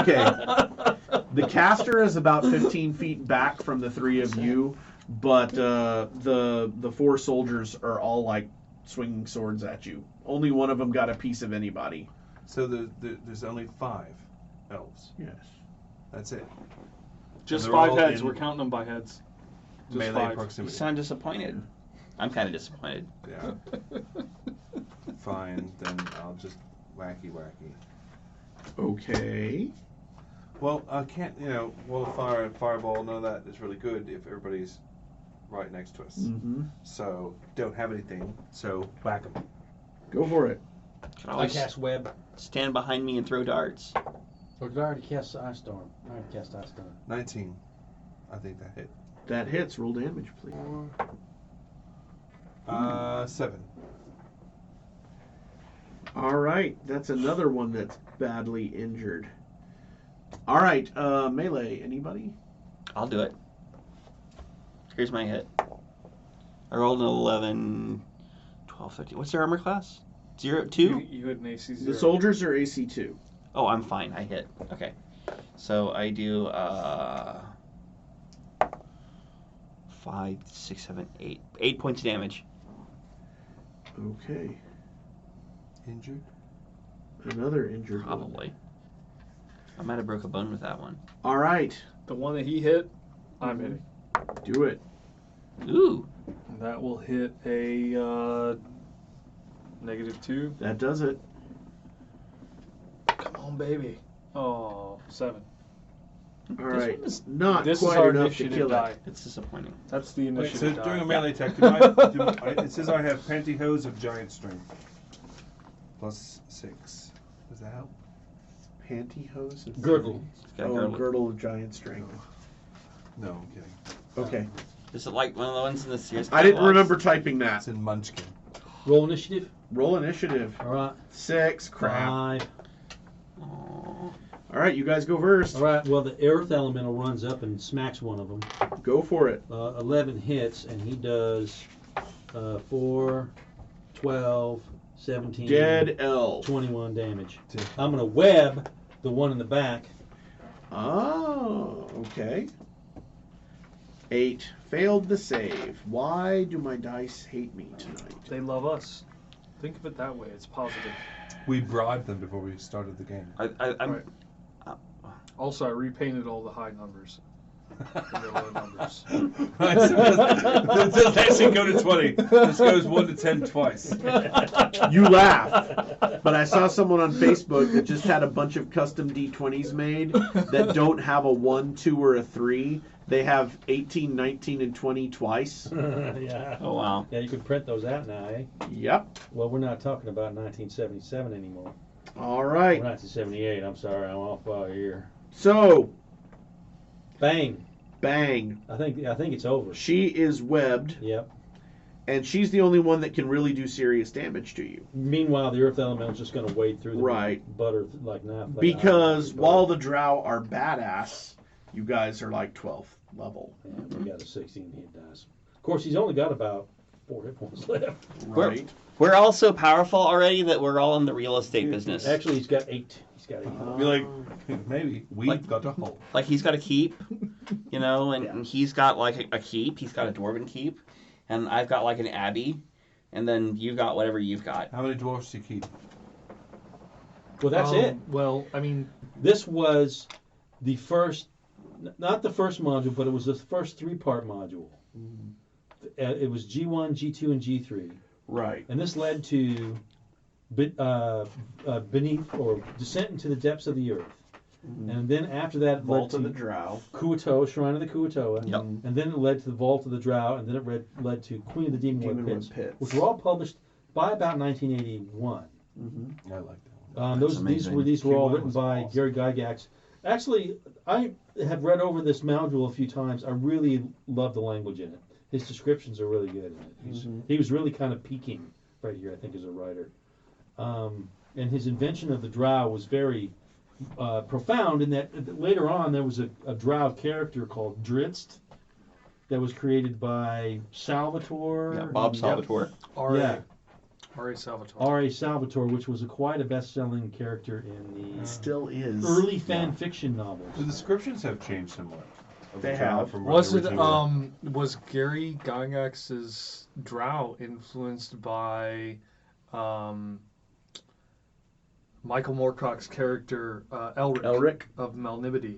Okay. The caster is about 15 feet back from the 3 of you, but the 4 soldiers are all like swinging swords at you. Only one of them got a piece of anybody. So there's only 5 elves. Yes. That's it. Just And they're 5 all heads. in We're counting them by heads. Just Melee 5. You proximity. sound disappointed. I'm kind of disappointed. Yeah. Fine, then I'll just wacky. Okay. Well, I can't, wall of fire and fireball, none of that is really good if everybody's right next to us. Mm-hmm. So, don't have anything, so whack them. Go for it. Can I always cast Web. stand behind me and throw darts. Or did I already cast Ice Storm? I already cast Ice Storm. 19. I think that hit. That hits. Roll damage, please. 7. All right. That's another one that's badly injured. All right. Melee. Anybody? I'll do it. Here's my hit. I rolled an 11, 12, 13. What's their armor class? 0, 2? You had an AC 0. The soldiers are AC 2. Oh, I'm fine. I hit. Okay. So I do 5, 6, 7, 8. 8 points of damage. Okay. Injured? Another injured one. Probably. I might have broke a bone with that one. All right. The one that he hit, I'm hitting. Do it. Ooh. And that will hit a -2. That does it. Come on, baby. Oh, 7. All right. one is- Not This is quite our enough to initiative kill die. it. It's disappointing. That's the Wait, initiative so die. during a melee attack, it says I have pantyhose of giant strength. +6. Does that help? Pantyhose? and Girdle. It's got Oh, girdle. girdle of giant strength. No, I'm kidding. Okay. Is it like one of the ones in the series? I didn't catalogs? remember typing that. It's in Munchkin. Roll initiative. Roll initiative. All right. 6. Crap. 5. Aw. All right, you guys go first. All right. Well, the earth elemental runs up and smacks one of them. Go for it. 11 hits, and he does 4, 12, 17, Dead elf. 21 damage. I'm going to web the one in the back. Oh, okay. 8. Failed the save. Why do my dice hate me tonight? They love us. Think of it that way. It's positive. We bribed them before we started the game. I'm. Right. Also, I repainted all the high numbers. The low numbers. Right, so it says that should go to 20. This goes 1 to 10 twice. You laugh, but I saw someone on Facebook that just had a bunch of custom D20s made that don't have a 1, 2, or a 3. They have 18, 19, and 20 twice. Yeah. Oh wow. Yeah, you can print those out now, eh? Yep. Well, we're not talking about 1977 anymore. All Or right. 1978. I'm sorry, I'm off by a year. So, Bang. bang. I think it's over. She is webbed, Yep. and she's the only one that can really do serious damage to you. Meanwhile, the earth elemental's just going to wade through the Right. butter like knife. Because while the Drow are badass, you guys are like 12th level. Yeah, we got a 16 hit dice. Of course, he's only got about 4 hit points left. Right. We're all so powerful already that we're all in the real estate business. Actually, he's got 8. He's got 8. Be like, maybe we've Like- got a hole. Like he's got a keep, you know, and he's got like a keep. He's got a dwarven keep, and I've got like an abbey, and then you've got whatever you've got. How many dwarfs do you keep? Well, that's it. Well, I mean, This was the first, not the first module, but it was the first 3-part module. It was G1, G2, and G3. Right. And this led to beneath or descent into the depths of the earth. And then after that, it led Vault to of the Drow. Kuatoa, Shrine of the Kuatoa. Yep. And then it led to the Vault of the Drow, and then it led to Queen of the Demonwood Demonwood Pits, Pits. which were all published by about 1981. I like that one. That's These amazing. were all Q1 written was by awesome. Gary Gygax. Actually, I have read over this module a few times. I really love the language in it. His descriptions are really good in it. He was really kind of peaking right here, I think, as a writer. And his invention of the Drow was very profound in that later on there was a Drow character called Drizzt that was created by Salvatore. Yeah, Bob Salvatore. Yeah. R.A. Salvatore. R.A. Salvatore, which was quite a best-selling character in the Still is. early fan fiction novels. The descriptions have changed somewhat. of They the Drow have. from what Was they it originally were. was Gary Gygax's Drow influenced by Michael Moorcock's character Elric, Elric. of Melnibity?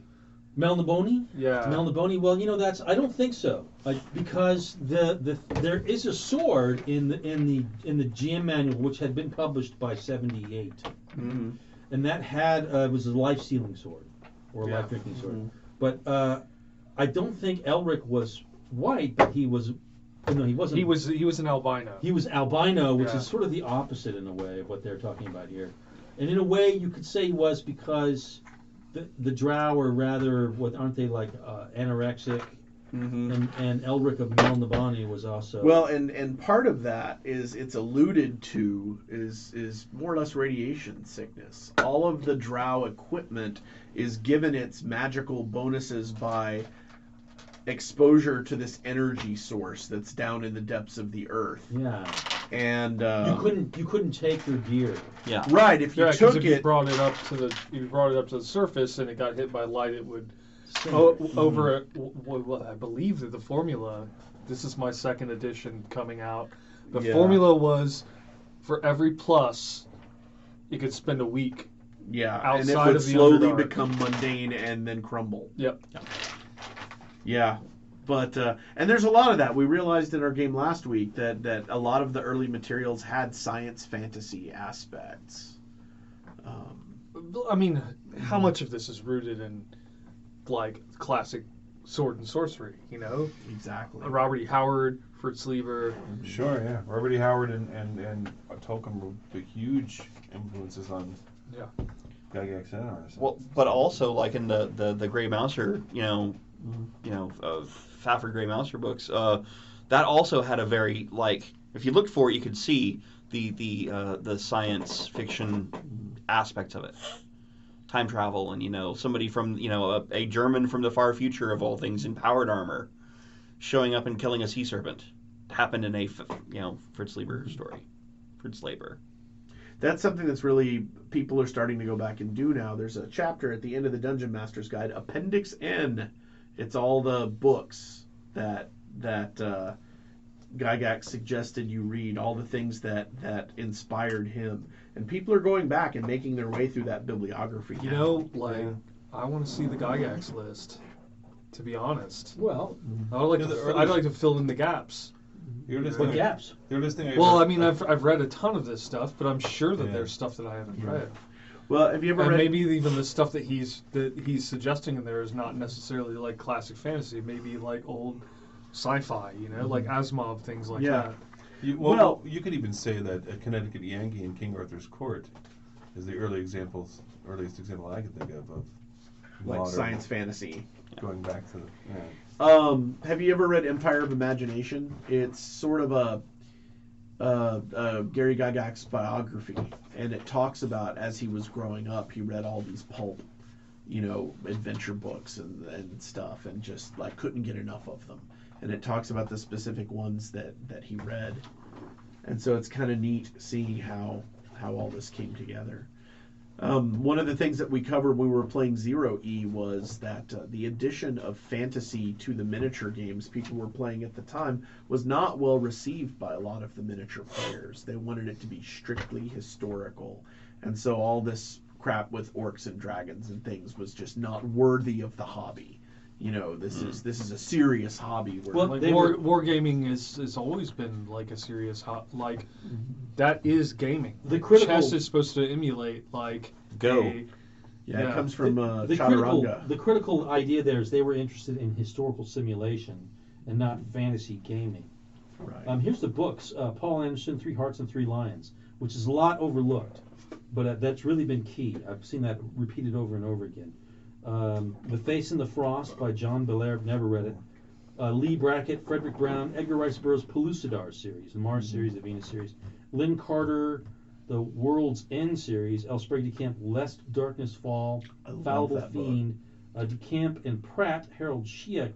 Melnibone? Yeah. Melnibone? Well, I don't think so, because there is a sword in the GM manual which had been published by 78, and that had was a life-stealing sword or a Yeah. life-drinking sword. But I don't think Elric was white, but he was. No, he wasn't. He was an albino. He was albino, which Yeah. is sort of the opposite in a way of what they're talking about here. And in a way, you could say he was because the Drow are rather, aren't they like anorexic? And Elric of Melnibone was also. Well, and part of that is it's alluded to is more or less radiation sickness. All of the Drow equipment is given its magical bonuses by exposure to this energy source that's down in the depths of the earth. Yeah. And You couldn't take their gear. Yeah. right, if you Yeah, because took if you it, brought it up to the surface and it got hit by light, it would Sing. over. Well, I believe that the formula this is my second edition coming out. The Yeah. formula was for every plus, you could spend a week. Yeah, and it Outside would of the slowly Underdark. become mundane and then crumble. Yep. Yeah, but and there's a lot of that. We realized in our game last week that a lot of the early materials had science fantasy aspects. I mean, how much of this is rooted in like classic sword and sorcery? You know, Exactly. Robert E. Howard, Fritz Lieber. Sure, yeah. Robert E. Howard and Tolkien were big, huge influences on Yeah. Gygax and ours. Well, but also like in the Grey Mouser, Fafford Grey Mouser books, that also had a very like if you looked for it, you could see the science fiction aspects of it, time travel, and somebody from a German from the far future of all things in powered armor, showing up and killing a sea serpent, happened in a Fritz Lieber story, Fritz Lieber. That's something that's really people are starting to go back and do now. There's a chapter at the end of the Dungeon Master's Guide, Appendix N. It's all the books that Gygax suggested you read, all the things that inspired him. And people are going back and making their way through that bibliography. You now. know, like I want to see the Gygax list. To be honest, Well, I'd like to fill in the gaps. You're what listening. gaps? You're listening. Well, I mean, I've read a ton of this stuff, but I'm sure that there's stuff that I haven't read. Well, have you ever And read? maybe even the stuff that he's suggesting in there is not necessarily like classic fantasy. Maybe like old sci-fi, like Asimov, things like Yeah. that. Well, you could even say that a Connecticut Yankee in King Arthur's Court is the earliest example I can think of like modern, science fantasy. going back to the. Have you ever read Empire of Imagination? It's sort of a Gary Gygax biography, and it talks about as he was growing up, he read all these pulp, adventure books and stuff, and just like couldn't get enough of them. And it talks about the specific ones that he read, and so it's kind of neat seeing how all this came together. One of the things that we covered when we were playing Zero E was that the addition of fantasy to the miniature games people were playing at the time was not well received by a lot of the miniature players. They wanted it to be strictly historical, and so all this crap with orcs and dragons and things was just not worthy of the hobby. This is a serious hobby. Where Well, Like they wargaming has always been like a serious that is gaming. The critical- chess is supposed to emulate like Go. a- it comes from the Chaturanga. critical idea there is they were interested in historical simulation and not fantasy gaming. Right. Here's the books. Paul Anderson, 3 Hearts and 3 Lions, which is a lot overlooked, but that's really been key. I've seen that repeated over and over again. The Face in the Frost by John Belair, never read it. Lee Brackett, Frederick Brown, Edgar Rice Burroughs' Pellucidar series, the Mars series, the Venus series. Lynn Carter, the World's End series, El Sprague de Camp, Lest Darkness Fall, I love Fallible that book. Fiend, de Camp and Pratt, Harold Shea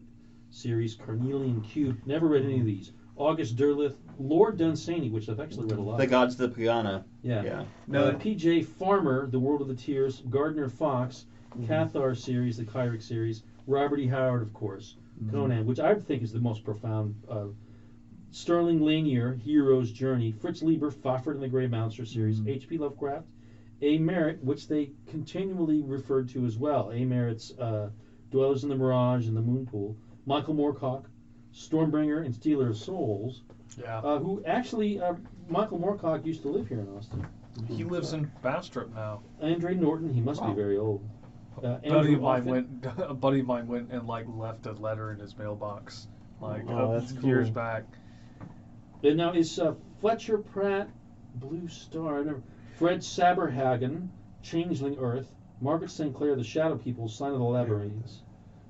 series, Carnelian Cube, never read any of these. August Derleth, Lord Dunsany, which I've actually read a lot The of. Gods of the Pagana. Yeah. Yeah. No, P.J. Farmer, The World of the Tears, Gardner Fox, Cathar series, the Kyric series, Robert E. Howard, of course, Conan, which I think is the most profound. Sterling Lanier, Hero's Journey, Fritz Lieber, Fafford and the Grey Mouser series, H.P. Lovecraft, A. Merritt, which they continually referred to as well. A. Merritt's Dwellers in the Mirage and the Moonpool, Michael Moorcock, Stormbringer and Stealer of Souls, yeah. who actually, Michael Moorcock used to live here in Austin. He lives in Bastrop now. Andre Norton, he must be very old. A buddy Andrew of mine Offit. went and like left a letter in his mailbox that's years cool. back. And now is Fletcher Pratt, Blue Star, Fred Saberhagen, Changeling Earth, Margaret St. Clair, The Shadow People, Sign of the Labyrinths,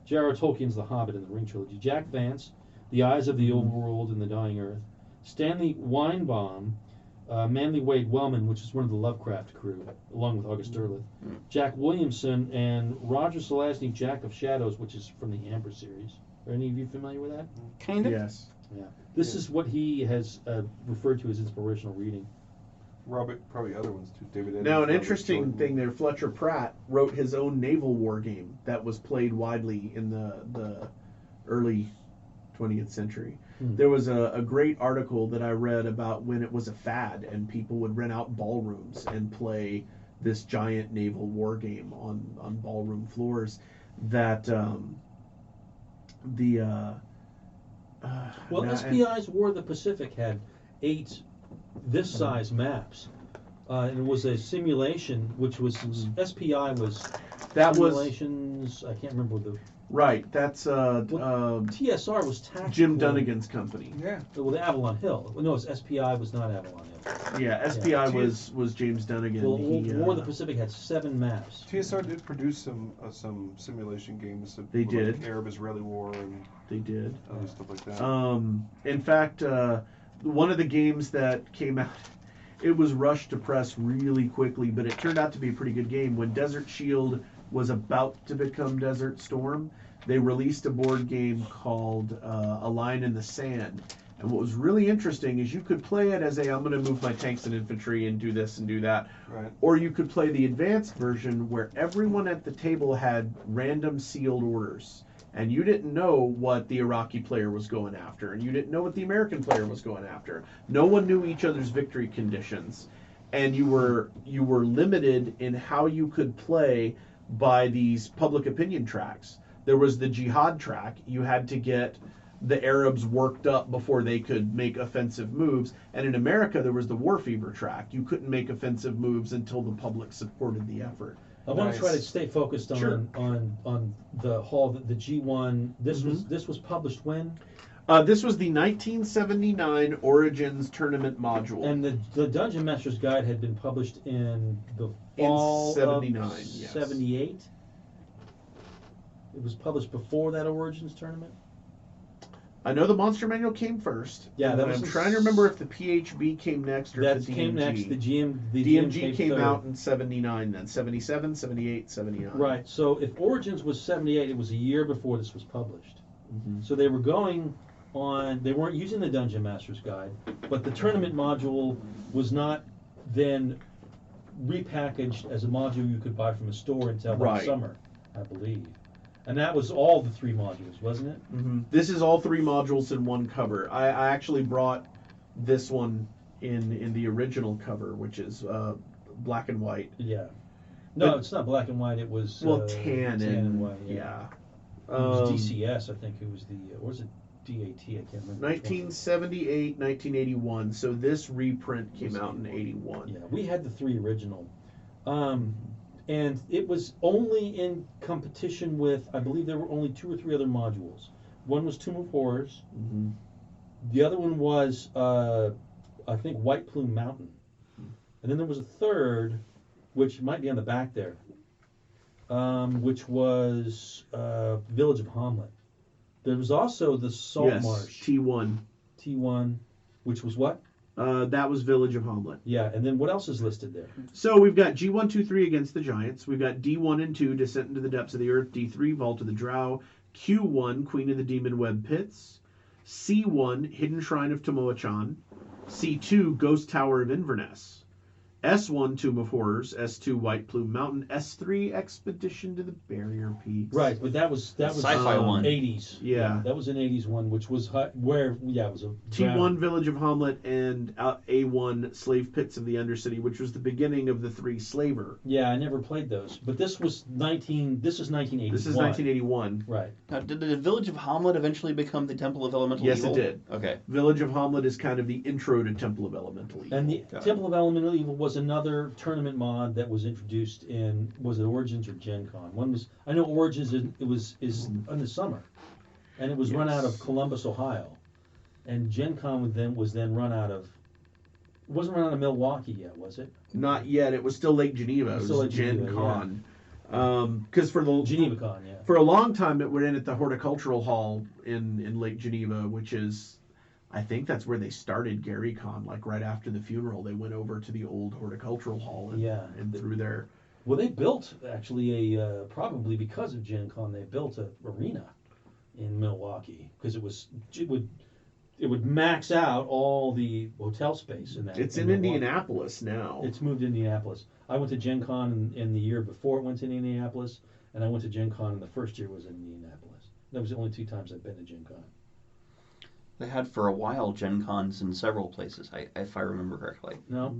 J.R.R. Tolkien's The Hobbit and the Ring Trilogy, Jack Vance, The Eyes of the Overworld and the Dying Earth, Stanley Weinbaum, Manly Wade Wellman, which is one of the Lovecraft crew, along with August Derleth, Jack Williamson, and Roger Selazny, Jack of Shadows, which is from the Amber series. Are any of you familiar with that? Kind of. Yes. Yeah. This is what he has referred to as inspirational reading. Robert, probably other ones too. David Edmonds, Now, an Robert interesting Jordan. thing there, Fletcher Pratt wrote his own naval war game that was played widely in the early 20th century. Hmm. There was a great article that I read about when it was a fad and people would rent out ballrooms and play this giant naval war game on ballroom floors. That Well, now- SPI's War of the Pacific had 8 this size maps. And it was a simulation, which was SPI was that was simulations. I can't remember the right. That's TSR was tactical. Jim Dunnigan's company. Yeah. Well, the Avalon Hill. Well, no, it's SPI was not Avalon Hill. Yeah, SPI was James Dunnigan. Well, He, War of the Pacific had 7 maps. TSR did produce some simulation games. They like did. Arab-Israeli War and they did. other stuff like that. In fact, one of the games that came out, it was rushed to press really quickly, but it turned out to be a pretty good game. When Desert Shield was about to become Desert Storm, they released a board game called A Line in the Sand. And what was really interesting is you could play it as I'm going to move my tanks and infantry and do this and do that. Right. Or you could play the advanced version where everyone at the table had random sealed orders. And you didn't know what the Iraqi player was going after, and you didn't know what the American player was going after. No one knew each other's victory conditions, and you were limited in how you could play by these public opinion tracks. There was the jihad track. You had to get the Arabs worked up before they could make offensive moves. And in America, there was the war fever track. You couldn't make offensive moves until the public supported the effort. I want to try to Nice. stay focused on Sure. on the hall, the G1. This Mm-hmm. was published when? This was the 1979 Origins tournament module. And the Dungeon Master's Guide had been published in the In fall 79, of yes. 78. It was published before that Origins tournament. I know the Monster Manual came first. Yeah, that and was I'm in trying to remember if the PHB came next or That if the DMG. came next. The DMG DMG came third. out in 79 then. 77, 78, 79. Right. So if Origins was 78, it was a year before this was published. Mhm. So they were going on. They weren't using the Dungeon Master's Guide, but the tournament module was not then repackaged as a module you could buy from a store until that Right. summer, I believe. And that was all the 3 modules, wasn't it? This is all 3 modules in one cover. I actually brought this one in the original cover, which is black and white. Yeah. No, But- it's not black and white. It was Tan and white. yeah. It was DCS, I think. It was or was it DAT? I can't remember. which one. 1978, 1981. So this reprint came out in 81. Yeah, we had the 3 original. And it was only in competition with, I believe there were only 2 or 3 other modules. One was Tomb of Horrors. Mhm. The other one was, I think, White Plume Mountain. And then there was a third, which might be on the back there, which was Village of Hamlet. There was also the Salt Yes, Marsh T1. T1, which was what? That was Village of Hamlet. Yeah, and then what else is listed there? So we've got G1, 2, 3 Against the Giants. We've got D1 and 2 Descent into the Depths of the Earth. D3 Vault of the Drow. Q1 Queen of the Demon Web Pits. C1 Hidden Shrine of Tomoe-chan. C2 Ghost Tower of Inverness. S1 Tomb of Horrors. S2 White Plume Mountain. S3 Expedition to the Barrier Peaks. Right, but that was Sci-fi one. 80s. Yeah. That was an 80s one, which was it was a T1 Village of Hamlet and A1 Slave Pits of the Undercity, which was the beginning of the 3 Slaver. Yeah, I never played those, but this was 1981. This is 1981. Right. Now, did the Village of Hamlet eventually become the Temple of Elemental Yes, Evil? it did. Okay. Village of Hamlet is kind of the intro to Temple of Elemental Evil. And the Got it. Temple of Elemental Evil was another tournament mod that was introduced in, was it Origins or Gen Con? One was, I know Origins is in the summer, and it was run out of Yes. Columbus, Ohio, and Gen Con was then run out of, it wasn't run out of Milwaukee yet, was it? Not yet. It was still Lake Geneva. It was Still Lake Gen Geneva, Con. Because for the GenevaCon, yeah. for a long time it went in at the Horticultural Hall in Lake Geneva, which is, I think that's where they started Gary Con. Like right after the funeral, they went over to the old Horticultural Hall and through there. Well, they built actually probably because of Gen Con, they built an arena in Milwaukee because it would max out all the hotel space in that. It's in Milwaukee. Indianapolis now. It's moved to Indianapolis. I went to Gen Con in the year before it went to Indianapolis, and I went to Gen Con in the first year was in Indianapolis. That was the only 2 times I've been to Gen Con. They had for a while Gen Cons in several places, if I remember correctly. No,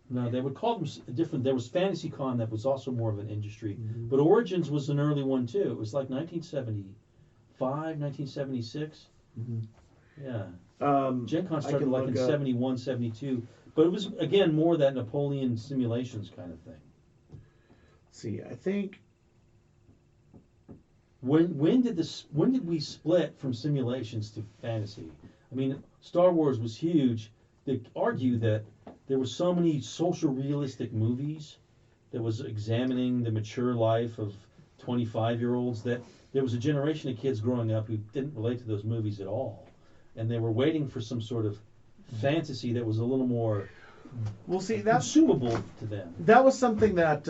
no, they would call them different. There was Fantasy Con that was also more of an industry, Mm-hmm. but Origins was an early one too. It was like 1975, 1976. Mhm. Yeah. Gen Con I started can like in look up- 71, 72. But it was, again, more that Napoleon simulations kind of thing. See, I think When did we split from simulations to fantasy? I mean, Star Wars was huge. They argue that there were so many social realistic movies that was examining the mature life of 25-year-olds that there was a generation of kids growing up who didn't relate to those movies at all. And they were waiting for some sort of fantasy that was a little more we'll see that's consumable to them. that was something that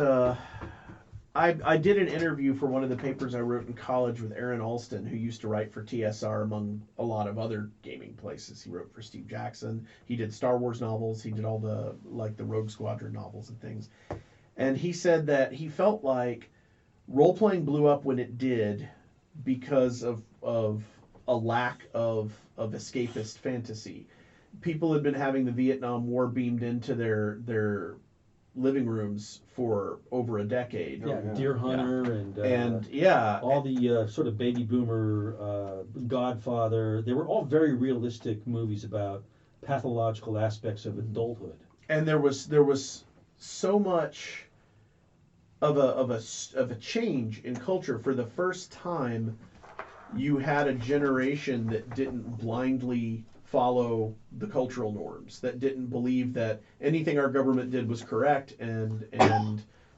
I did an interview for one of the papers I wrote in college with Aaron Alston, who used to write for TSR among a lot of other gaming places. He wrote for Steve Jackson. He did Star Wars novels. He did all the Rogue Squadron novels and things. And he said that he felt like role-playing blew up when it did because of a lack of escapist fantasy. People had been having the Vietnam War beamed into their living rooms for over a decade. Yeah, Deer Hunter And yeah, all the sort of baby boomer, Godfather. They were all very realistic movies about pathological aspects of adulthood. and there was so much of a change in culture. For the first time, you had a generation that didn't blindly follow the cultural norms, that didn't believe that anything our government did was correct, and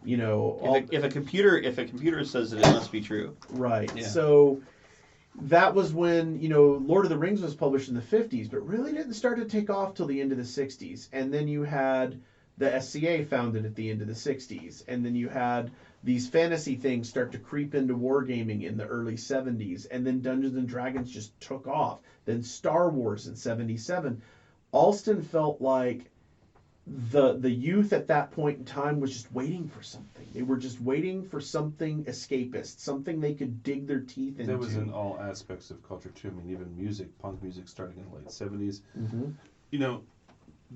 you know, If a computer says it, it must be true. right. Yeah. So that was when, you know, Lord of the Rings was published in the 50s, but really didn't start to take off till the end of the 60s. And then you had the SCA founded at the end of the 60s, and then you had these fantasy things start to creep into wargaming in the early 70s, and then Dungeons and Dragons just took off. Then Star Wars in 77. Alston felt like the youth at that point in time was just waiting for something. They were just waiting for something escapist, something they could dig their teeth into. That was in all aspects of culture too. I mean, even music, punk music, starting in the late '70s. Mm-hmm. You know,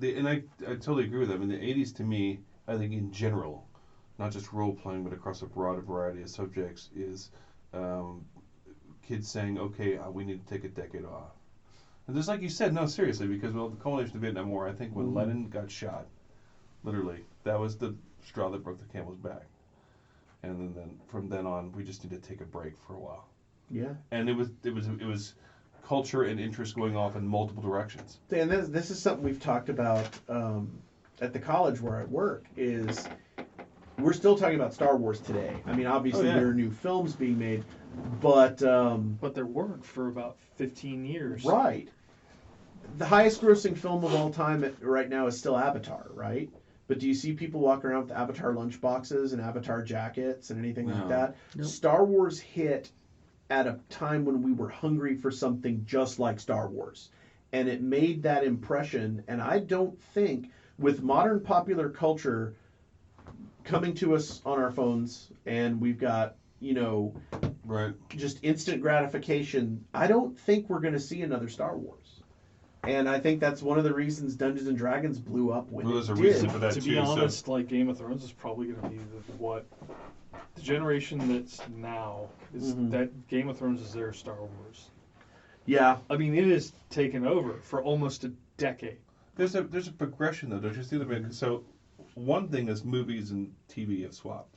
and I totally agree with that. I mean, the '80s to me, I think in general, not just role playing, but across a broad variety of subjects, is kids saying, "Okay, we need to take a decade off." And just like you said, no, seriously, because the culmination of the Vietnam War, I think when Lenin got shot, literally, that was the straw that broke the camel's back. And then from then on, we just need to take a break for a while. Yeah. And it was culture and interest going off in multiple directions. And this is something we've talked about at the college where I work, is we're still talking about Star Wars today. I mean, obviously there are new films being made, but there weren't for about 15 years. right. The highest grossing film of all time right now is still Avatar, right? But do you see people walking around with Avatar lunchboxes and Avatar jackets and anything like that? Nope. Star Wars hit at a time when we were hungry for something just like Star Wars. And it made that impression. And I don't think, with modern popular culture coming to us on our phones, and we've got, you know, Right. just instant gratification, I don't think we're going to see another Star Wars. And I think that's one of the reasons Dungeons and Dragons blew up when Well, it there's a did. reason for that To too. be honest, like Game of Thrones is probably going to be the generation that's now is Mhm. that Game of Thrones is their Star Wars. Yeah. I mean, it has taken over for almost a decade. There's a progression though, don't you see the so one thing is movies and TV have swapped.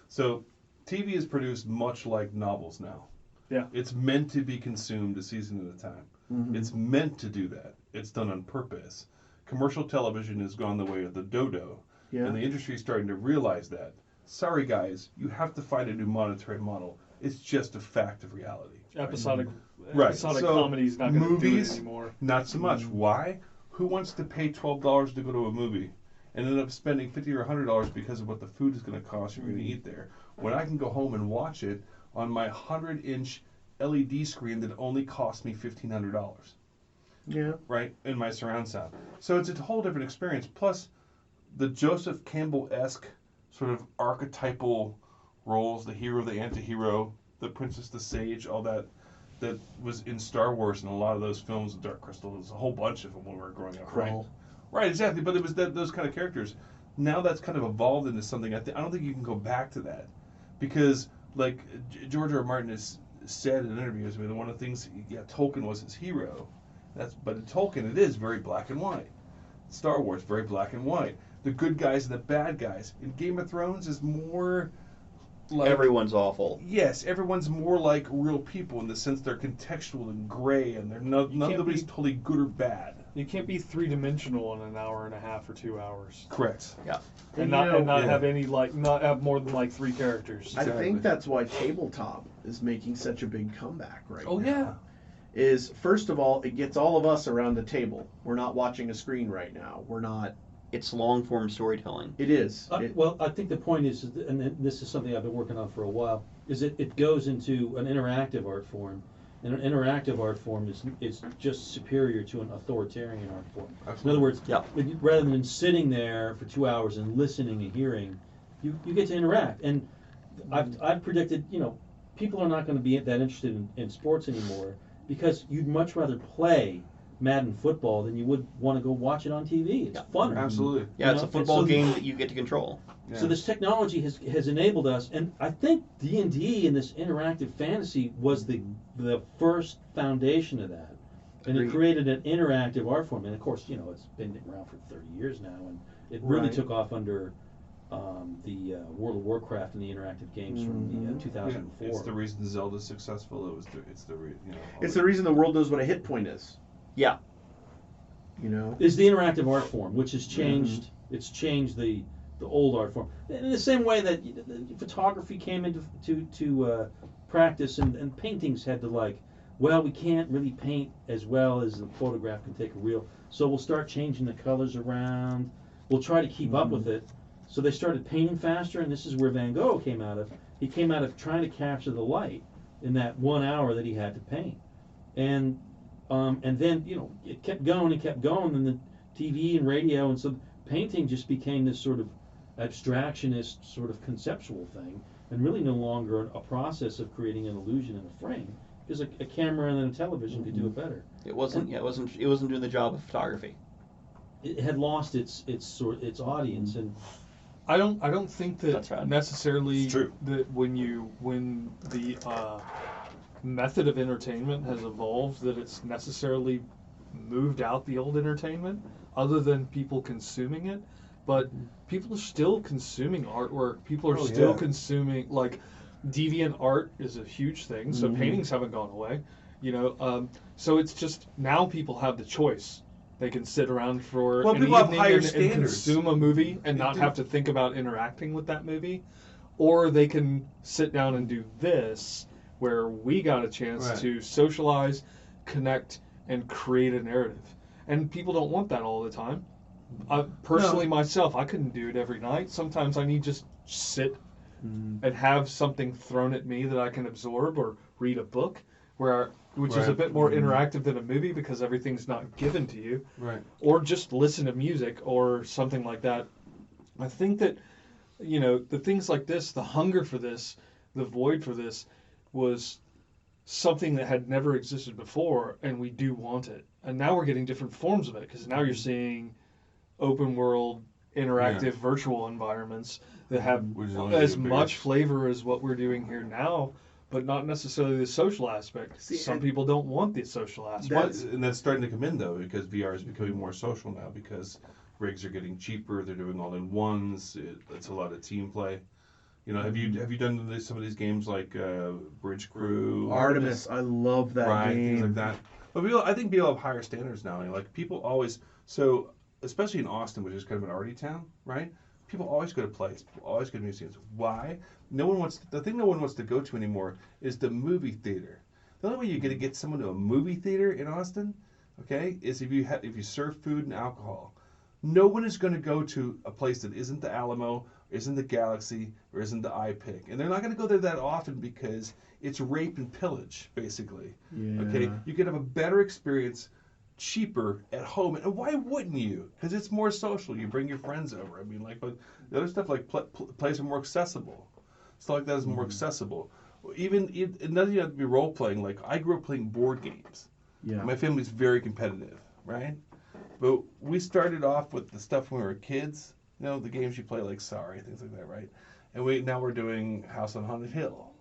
So TV is produced much like novels now. Yeah. It's meant to be consumed a season at a time. Mhm. It's meant to do that. It's done on purpose. Commercial television has gone the way of the dodo, Yeah. and the industry is starting to realize that. Sorry guys, you have to find a new monetary model. It's just a fact of reality. Episodic Right. episodic So, comedy's not going to do it movies, anymore. Not so much. Why? Who wants to pay $12 to go to a movie and end up spending $50 or $100 because of what the food is going to cost you're going to eat there, when I can go home and watch it on my 100-inch LED screen that only cost me $1,500, Yeah. right, in my surround sound. So it's a whole different experience. Plus, the Joseph Campbell-esque sort of archetypal roles, the hero, the anti-hero, the princess, the sage, all that, that was in Star Wars and a lot of those films, Dark Crystal, there's a whole bunch of them when we were growing up, right? Right, exactly. But it was those kind of characters. Now that's kind of evolved into something. I don't think you can go back to that, because like George R. R. Martin has said in interviews, I mean, one of the things, Tolkien was his hero. But in Tolkien, it is very black and white. Star Wars, very black and white. The good guys and the bad guys. In Game of Thrones is more like Everyone's awful. Yes, everyone's more like real people in the sense they're contextual and gray, and nobody's totally good or bad. You can't be three-dimensional in an hour and a half or 2 hours. Correct. Yeah. And not have not have more than like 3 characters. I think that's why tabletop is making such a big comeback right now. Oh yeah. Is first of all, it gets all of us around the table. We're not watching a screen right now. We're not. It's long form storytelling. It is. Well, I think the point is, and this is something I've been working on for a while, is it goes into an interactive art form. And an interactive art form is just superior to an authoritarian art form. Absolutely. In other words, Yeah. rather than sitting there for 2 hours and listening and hearing, you get to interact. And I've predicted, people are not going to be that interested in sports anymore, because you'd much rather play Madden football than you would want to go watch it on TV. It's fun. Absolutely. Yeah, it's a football game that you get to control. So this technology has enabled us, and I think D&D and this interactive fantasy was the first foundation of that. And it created an interactive art form. And of course, it's been around for 30 years now, and it really took off under the World of Warcraft and the interactive games from the 2004. It's the reason Zelda's successful. It's the reason the world knows what a hit point is. Yeah. Is the interactive art form, which has changed. It's changed the old art form in the same way that photography came into practice, and paintings had to we can't really paint as well as the photograph can take a reel, so we'll start changing the colors around. We'll try to keep up with it. So they started painting faster, and this is where Van Gogh came out of. He came out of trying to capture the light in that 1 hour that he had to paint, and then it kept going and kept going, and the TV and radio, and so painting just became this sort of abstractionist, sort of conceptual thing, and really no longer a process of creating an illusion in a frame, because a camera and then a television could do it better. It wasn't doing the job of photography. It had lost its audience, and I don't think that That's right. necessarily It's true. that when the method of entertainment has evolved, that it's necessarily moved out the old entertainment, other than people consuming it. But people are still consuming artwork. People are still consuming, deviant art is a huge thing. So paintings haven't gone away, So it's just now people have the choice. They can sit around for an people have evening higher and standards. consume a movie and not have to think about interacting with that movie, or they can sit down and do this, where we got a chance to socialize, connect, and create a narrative. And people don't want that all the time. Personally, myself, I couldn't do it every night. Sometimes I need just sit and have something thrown at me that I can absorb, or read a book, which is a bit more interactive than a movie because everything's not given to you. Right. Or just listen to music or something like that. I think that, the things like this, the hunger for this, the void for this, was something that had never existed before, and we do want it. And now we're getting different forms of it, because now you're seeing open world, interactive, virtual environments that have as much flavor as what we're doing here now, but not necessarily the social aspect. Some people don't want the social aspect. That's starting to come in, though, because VR is becoming more social now, because rigs are getting cheaper. They're doing all-in-ones. It's a lot of team play. Have you done some of these games like Bridge Crew, Artemis? I love that game. Things like that. But I think people have higher standards now. People always, especially in Austin, which is kind of an arty town, right? People always go to plays. People always go to museums. Why? The thing no one wants to go to anymore is the movie theater. The only way you're going to get someone to a movie theater in Austin, okay, is if you serve food and alcohol. No one is going to go to a place that isn't the Alamo, isn't the Galaxy, or isn't the iPic. And they're not going to go there that often because it's rape and pillage, basically. Yeah. Okay? You can have a better experience, cheaper, at home. And why wouldn't you? Because it's more social. You bring your friends over. But the other stuff, like plays are more accessible. Stuff like that is more accessible. Even it doesn't even have to be role playing. Like I grew up playing board games. Yeah. My family's very competitive, right? But we started off with the stuff when we were kids. You know, the games you play like Sorry, things like that, right? And now we're doing House on Haunted Hill.